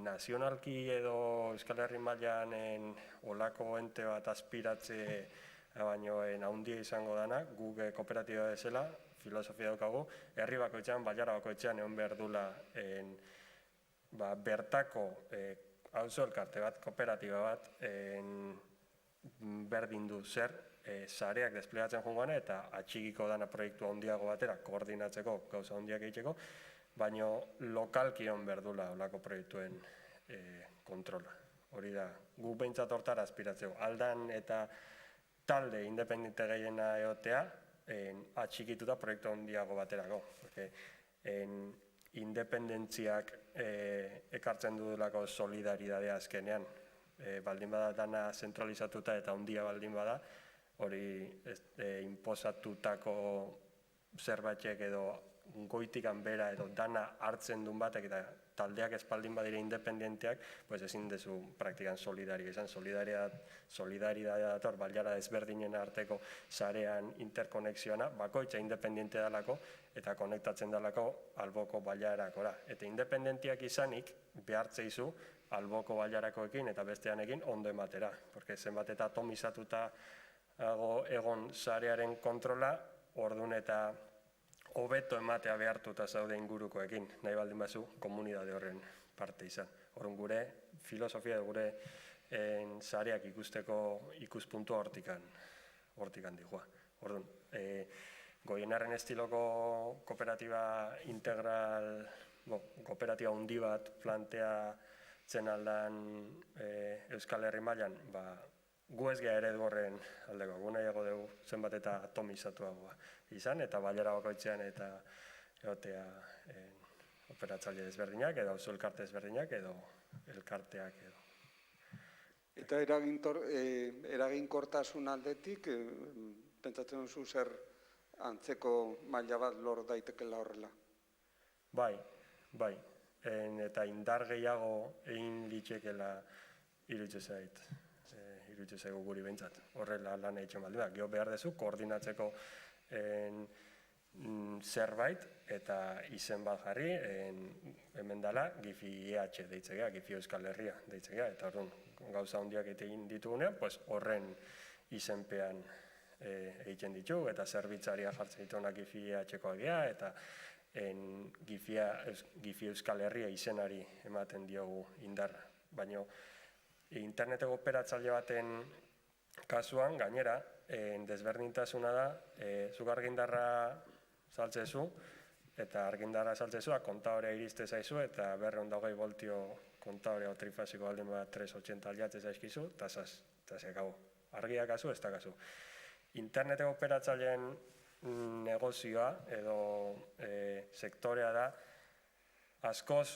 nazionalki edo Euskal Herri mailan olako ente bat aspiratze baino handia izango dana, guk kooperatiba bezala, filosofia daukagu, herri bakoitzean, bailara bakoitzean egon behar dula bertako auzo elkarte bat, kooperatiba bat, berdin du zer, sareak desplegatzen joangoan eta atxikiko dana proiektu handiago batera koordinatzeko, gauza handiak egiteko, baina lokalki hon berdula olako proiektuen kontrola. Hori da, gu behintzat hortara aspiratzeko. Aldan eta talde independente gehiena egotea, atxikituta proiektu handiago baterako. Independentziak ekartzen dudulako solidaridadea azkenean. Baldin bada dana zentralizatuta eta handia baldin bada, hori inposatutako zerbaitek edo goitikan bera edo dana hartzen duen batek eta taldeak espaldin badire independenteak, ezin dezu praktikan solidario izan. Solidaridadea dator, bailara ezberdinen arteko sarean interkonexioana, bakoitza independente dalako eta konektatzen dalako alboko bailarakora. Eta independentiak izanik behartzeizu alboko bailarakoekin eta besteanekin ondo ematera. Porque zenbat eta atomizatuta egon sarearen kontrola, orduan eta hobeto ematea behartuta zaude ingurukoekin, nahi baldin bazu komunidade horren parte izan. Orduan gure filosofia edo gure sareak ikusteko ikuspuntua hortikan dihoa. Orduan, Goienarren estiloko kooperatiba integral, kooperatiba handi bat planteatzen aldan Euskal Herri mailan, gu ez gea eredu horren aldeko, gu nahiago dugu zenbat eta atomizatuagoa izan, eta bailera bakoitzean eta egotea operatzaile ezberdinak, edo auzo elkarte ezberdinak, edo elkarteak edo. Eta eraginkortasun aldetik, pentsatzen duzu zer antzeko maila bat lor daitekela horrela? Bai. Eta indar gehiago egin litxekela iruditzen zaigu guri behintzat. Horrela lan egiten baldin da. Gero behar dezu koordinatzeko zerbait eta izen bat jarri, hemen dela Gifi EH deitzegea, Gifi Euskal Herria deitzegea, eta orduan gauza handiak egin ditugunean, horren izenpean egiten ditugu, eta zerbitzaria jartzen ditugunak Gifi EH-koak dira, eta Gifi Euskal Herria izenari ematen diogu indarra. Baina interneteko operatzaile baten kasuan, gainera, desberdintasuna da, zuk argindarra saltzezu, eta argindarra saltzezu, kontadorea iriste zaizu, eta 220 voltio kontadorea trifasiko baldin bat 380 aldiatzen zaizkizu, eta zekau, argiak kasu, ez da kasu. Interneteko operatzaileen negozioa edo sektorea da, askoz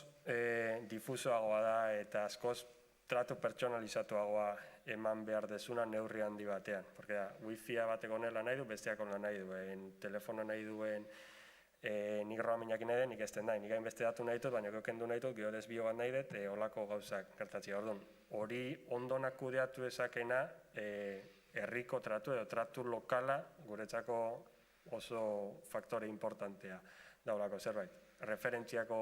difusoagoa da eta askoz tratu pertsonalizatuagoa eman behar dezuna neurri handi batean. Porque wifi-a bateko honela nahi du, besteak honela nahi duen, telefono nahi duen, nik roaminakin nahi den, nik ez den nahi, nik hain beste datu nahi dut, baina kendu nahi dut, gero desbio bat nahi dut, holako gauzak gertatzea. Orduan, hori ondonak kudeatu ezakena, herriko tratu edo tratu lokala guretzako oso faktore importantea daulako zerbait. Referentziako,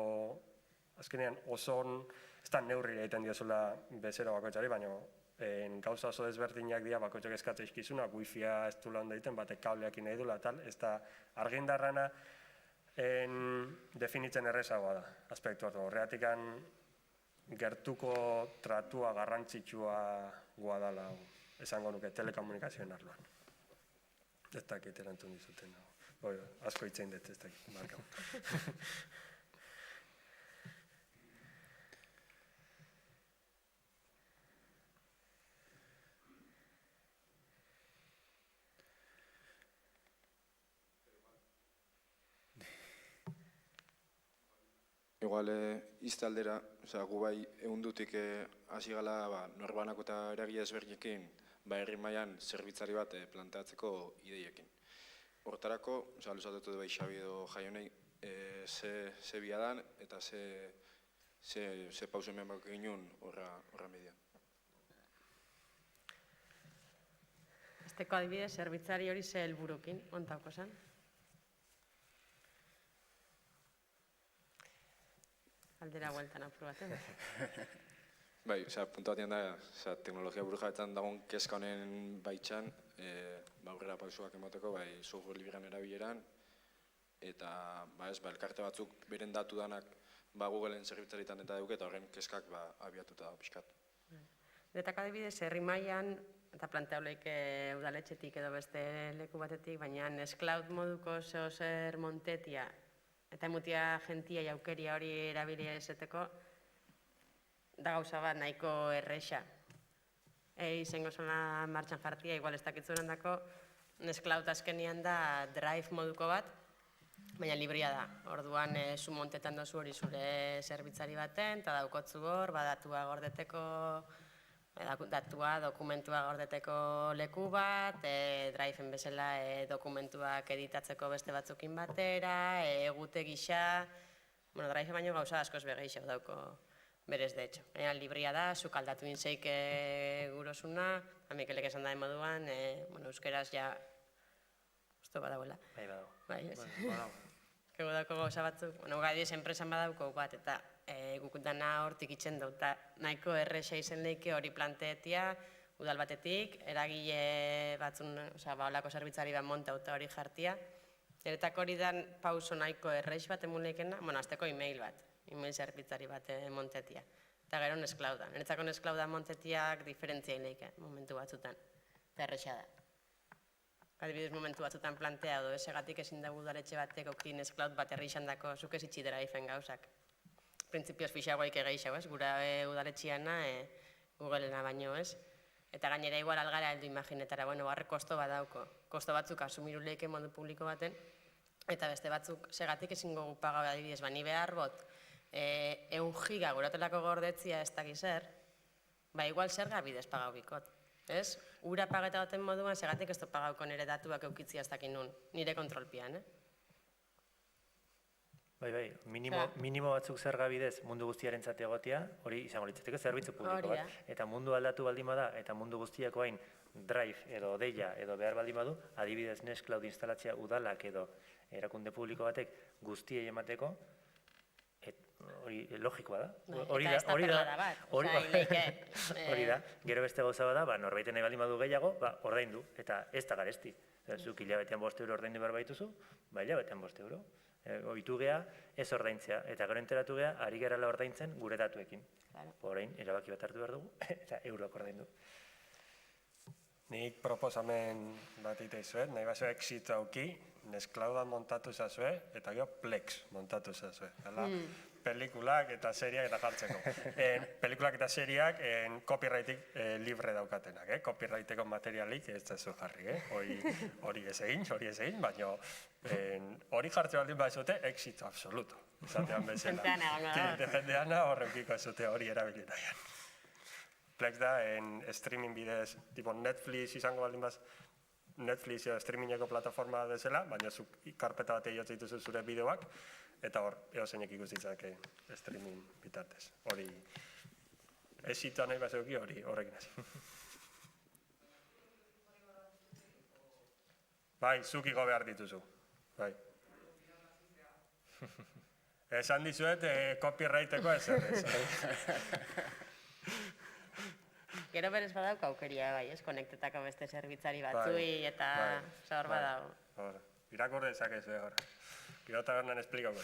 azkenean oso ez da neurri egiten diozula bezero bakoitzari, baina gauza oso desberdinak dira bakoitzak eskatzea izkizuna, wifi-a ez du lan daiten, batek kableak nahi dula, tal, ez da argindarrana definitzen errezagoa da, aspektu hartu. Horregatik gertuko tratua garrantzitsua goa dela, esango nuke, telekomunikazioen arloan. Ez dakit erantzun dizuten. Asko hitzein dut, ez dakit, markau. Igual, izte aldera, gu bai egundutik hasi gala norbanako eta eragile ezberdinekin herri mailan zerbitzari bat planteatzeko ideiekin. Hortarako, luzatutu du bai Xabi edo Jaionei, ze biadan eta ze pauso hemen bako ginen horra median. Azteko adibidez, zerbitzari hori ze helburukin, ontauko zen? Aldera hueltan apur baten. Bai, puntu batean da, teknologia buru jabetan dagoen kezka honen baitxan, aurrera pausuak emateko, software librean erabileran, eta elkarte batzuk beren datu danak Googleen zerbitzaritan eta duke, eta horren kezkak abiatuta da pixkat. Detako adibidez, herri mailan, eta planteauleik udaletxetik edo beste leku batetik, baina Nextcloud moduko zer montetia, eta emutia gentia jaukeria hori erabilia ezeteko, da gauza bat nahiko erresa. Izango zona martxan jartia, igual ez dakitzuren dako, Nextcloud azkenian da Drive moduko bat, baina libria da. Orduan, zu montetan dozu hori zure zerbitzari baten, eta daukotzu hor, datua gordeteko, dokumentua gordeteko leku bat, Driveen bezala dokumentuak editatzeko beste batzukin batera, egute gisa, Drive baino gauza askoz begeixo dauko berez de hecho. Libria da, zuk aldatu inzeik gurosuna, Mikelek esan da moduan, euskeraz ja, usto badauela. Bai, badago. Bai, ez? Kego dauko gauza batzuk, gaidiz enpresan badauko bat, eta guk dana hortik itzen dut, eta nahiko erresa izen lehike hori planteetia, udal batetik, eragile batzun, olako zerbitzari bat montauta hori jartia, eretak hori dan pauso nahiko errex bat emun lehikena, azteko e-mail bat, e-mail zerbitzari bat montetia, eta gero Nextcloudan. Eretzako Nextcloudan montetiak diferentzia leike momentu batzutan, eta erresa da. adibidez momentu batzutan plantea edo esegatik ezin dugu udaletxe batek okin esklaut bat herri izandako zuk ez itxidera ifen gauzak. Printzipioz fixagoik egeixau, ez? Gura udaletxiana Googlena baino, ez? Eta gainera igual algara heldu imaginetara, bueno, barre kosto badauko. Kosto batzuk asumiruleike modu publiko baten, eta beste batzuk segatik ezingo gu pagau adibidez, ni behar bot, 1 giga guratelako gordetzia ez dakiz zer, igual zerga bidez pagau bikot. Ez? Ura pageta baten moduan, segatik ez du pagauko nire datuak eukitzia ez dakin nun, nire kontrolpian, Bai, minimo batzuk zerga bidez mundu guztiaren egotea, hori izango litzateke zerbitzu publiko bat. Eta mundu aldatu baldin bada, eta mundu guztiako hain drive edo deia edo behar baldin badu, adibidez Nextcloud instalatzea udalak edo erakunde publiko batek guztiei emateko, hori logikoa da. Eta ez da perlada bat, hori da. Gero beste gauza bada, norbaiten nahi baldin badu gehiago, ordaindu, eta ez da garesti. Zuk hilabetean 5 euro ordaindu behar baituzu, hilabetean 5 euro. Ohitu gea ez ordaintzea, eta gero enteratu gea, ari gerala ordaintzen gure datuekin. Orain, erabaki bat hartu behar dugu, eta euroak ordaindu. Nik proposamen bat iteizuet, nahi baso exit auki, Nextcloudan montatu zazue, eta gero Plex montatu zazue. Pelikulak eta seriak eta jartzeko. Pelikulak eta seriak copyrightik libre daukatenak, copyrighteko materialik ez zazu jarri, hori ez egin, baina hori jartze baldin bazute, exit absoluto, izatean bezala. Jendeana horrekiko zute hori erabili nahian. Plex da, streaming bidez, tipo Netflix izango baldin baz, Netflix streamingeko plataforma bezala, baina zuk karpeta bat egin dituzu zure bideoak, eta hor, eozeinek ikustitzak streaming bitartez. Hori, ezita nahi bazeuki hori horrekin hasi. Bai, zuk igo behar dituzu. Bai. Esan dizuet, copyrighteko ezer. Gero berez badauk aukeria, ez? Konektetako beste zerbitzari batzui eta hor badago. Irakur dezakezu, hor. Gero tabernan esplikako.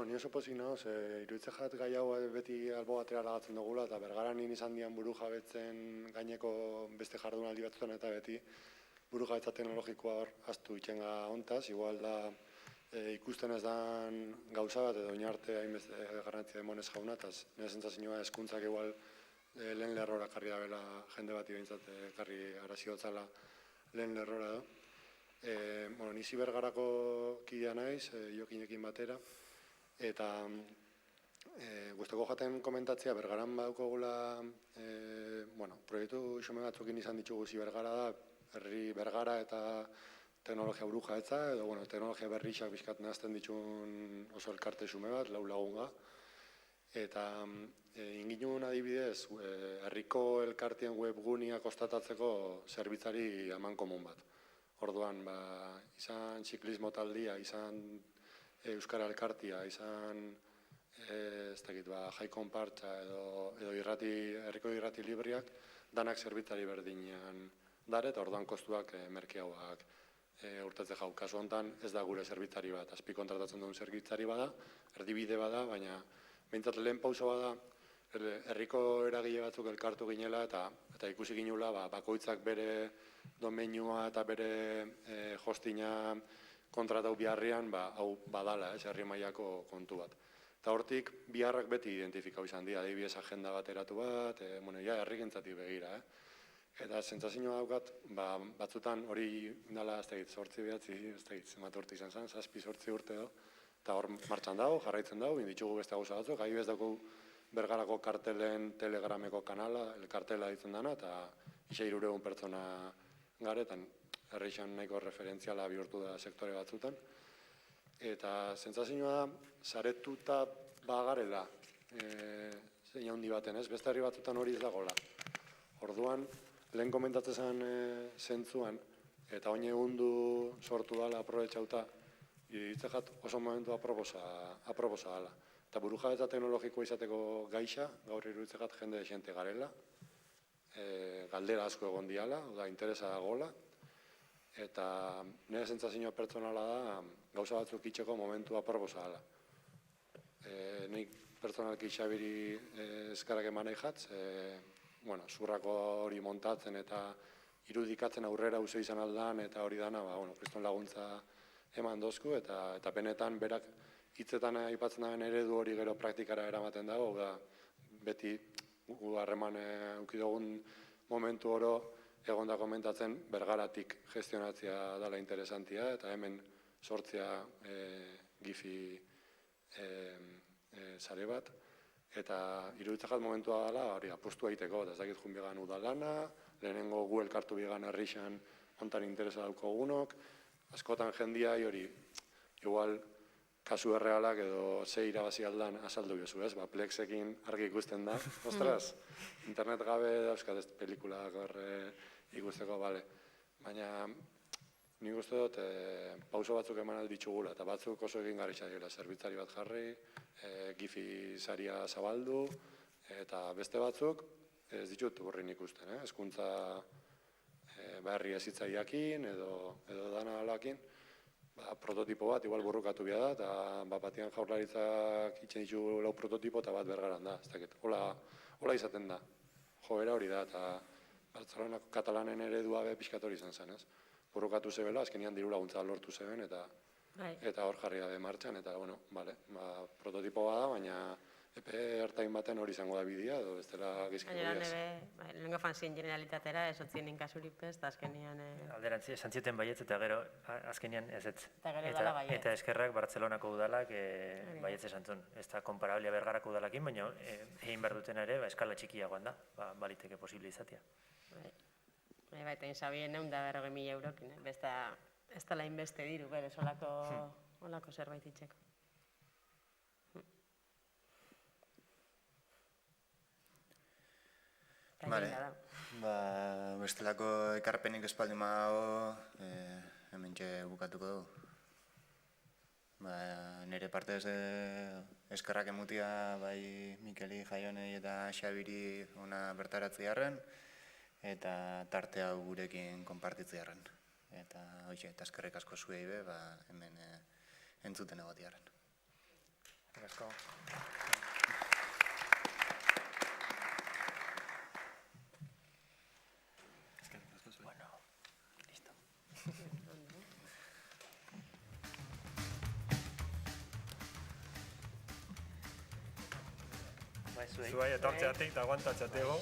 Ni oso pozik nagoz, iruditzen jat gai hau beti albo batera lagatzen dugula, eta Bergaran nien izan dian buru jabetzen gaineko beste jardunaldi batzutan, eta beti buru jabetza teknologikoa hor astu itxenga hontaz, igual da ikusten ez dan gauza bat, edo inarte hainbeste garrantzia demonez jauna, eta nire zentzazioa eskuntzak igual lehen lerrora karri da bela jende bati behintzat karri araziotzala lehen lerrora da. Nizi Bergarako kidea naiz, Jokinekin batera, eta guztoko jaten komentatzea Bergaran badukogula proiektu xume batzukin izan ditugu Zi Bergara da, herri Bergara eta teknologia buruja etza, edo teknologia berrixak bizkat nahazten ditun oso elkarte xume bat, lau lagunga. Eta inginun adibidez, herriko elkartien webgunia kostatatzeko zerbitzari eman komun bat. Orduan, izan ziklismo taldia, izan Euskara Elkartia, izan Jai Konpartza edo herriko irrati libriak, danak zerbitzari berdinean dare, eta orduan kostuak merkeagoak urtatze jau. Kasu honetan ez da gure zerbitzari bat, azpi kontratatzen duen zerbitzari bada, erdibide bada, baina behintzat lehen pauso bada, herriko eragile batzuk elkartu ginela eta ikusi ginula bakoitzak bere domeinua eta bere hostina kontratau biharrian hau badala, herri mailako kontu bat. Eta hortik biharrak beti identifikau izan dira, adibidez agenda bat eratu bat, herrigintzatik begira. Eta sentsazioa daukat, batzutan hori dela, ez dakit, 8-9, zenbat urte izan zen, 7-8 urte edo, eta hor martxan dago, jarraitzen dago, inditzugu beste gauza batzuk, adibidez dago Bergarako kartelen telegrameko kanala, elkartela ditzen dana, eta 600 pertsona garetan, herrixan nahiko referentziala bihurtu da sektore batzutan. Eta sentsazioa da, saretuta bagarela, zein handi baten, ez? Beste herri batzutan hori ez dagoela. Orduan, lehen komentatzen zen zentzuan, eta oin egundu sortu dala aprobetxauta, itzajat oso momentu aproposa dala. Eta burujabetza teknologikoa izateko gaixa, gaur iruditzejat jende desente garela, galdera asko egon diala, interesa dagoela, eta nire sentsazioa pertsonala da gauza batzuk itxeko momentu aproposa dala. Nik pertsonalki Xabiri eskarak eman nahi jatz, bueno, zurrako hori montatzen eta irudikatzen aurrera uso izan aldan eta hori dana, kriston laguntza eman dozku eta benetan berak hitzetan aipatzen daben eredu hori gero praktikara eramaten dago, beti gu harreman eduki dugun momentu oro egon da komentatzen bergaratik gestionatzea dela interesantia eta hemen sortzea gifi sare bat eta iruditzak momentua dela hori apostu egiteko eta ez dakit jun began udalana, lehenengo gu elkartu began herrixan ontan interesa daukogunok, askotan jendia hori igual kasu errealak edo ze irabazi aldan azaldu jozu, ez? Plexekin argi ikusten da. Ostras, internet gabe dauzkat ez pelikulak ikusteko, bale. Baina nik uste dut pauso batzuk eman alditxugula eta batzuk oso egin garritxa dira. Zerbitzari bat jarri, gifi saria zabaldu eta beste batzuk ez ditut urrin ikusten, hezkuntza berri ezitzaiakin edo dana alakin. Prototipo bat, igual burrukatu bia da, eta batian jaurlaritzak itxen ditu 4 prototipo eta bat bergaran da. Hola izaten da, joera hori da, eta Bartzelonako katalanen eredua pixkat hori izan zen, ez? Burrukatu zebela, azkenian diru laguntza lortu zeben, eta hor jarri da martxan, eta, prototipo bada, baina epe hartain baten hori izango da bidea, edo bestela gizkiko bideaz. Gainera lehenko fanzien generalitatera, ez otzien inkasurik pez, eta azkenian... Alderantzi, esan zioten baietz, eta gero azkenian ez ez. Eta gero udala baietz. Eta eskerrak Bartzelonako udalak baietz esan zuen. Ez da komparablia Bergarako udalakin, baina egin behar duten ere, eskala txikiagoan da, baliteke posible izatea. Eta insabien 140.000 eurokin, ez da lain beste diru, berez, olako zerbait itxeko. Bale, bestelako ekarpenik espaldi mago, hemen bukatuko dugu. Nire partez eskerrak emutia bai Mikeli, Jaionei eta Xabiri ona bertaratzi harren, eta tarte hau gurekin konpartitzi harren. Eta eskerrik asko zuei be, hemen entzuten egoti harren. Asko. Zuai etortzeatik eta aguantatzeatego.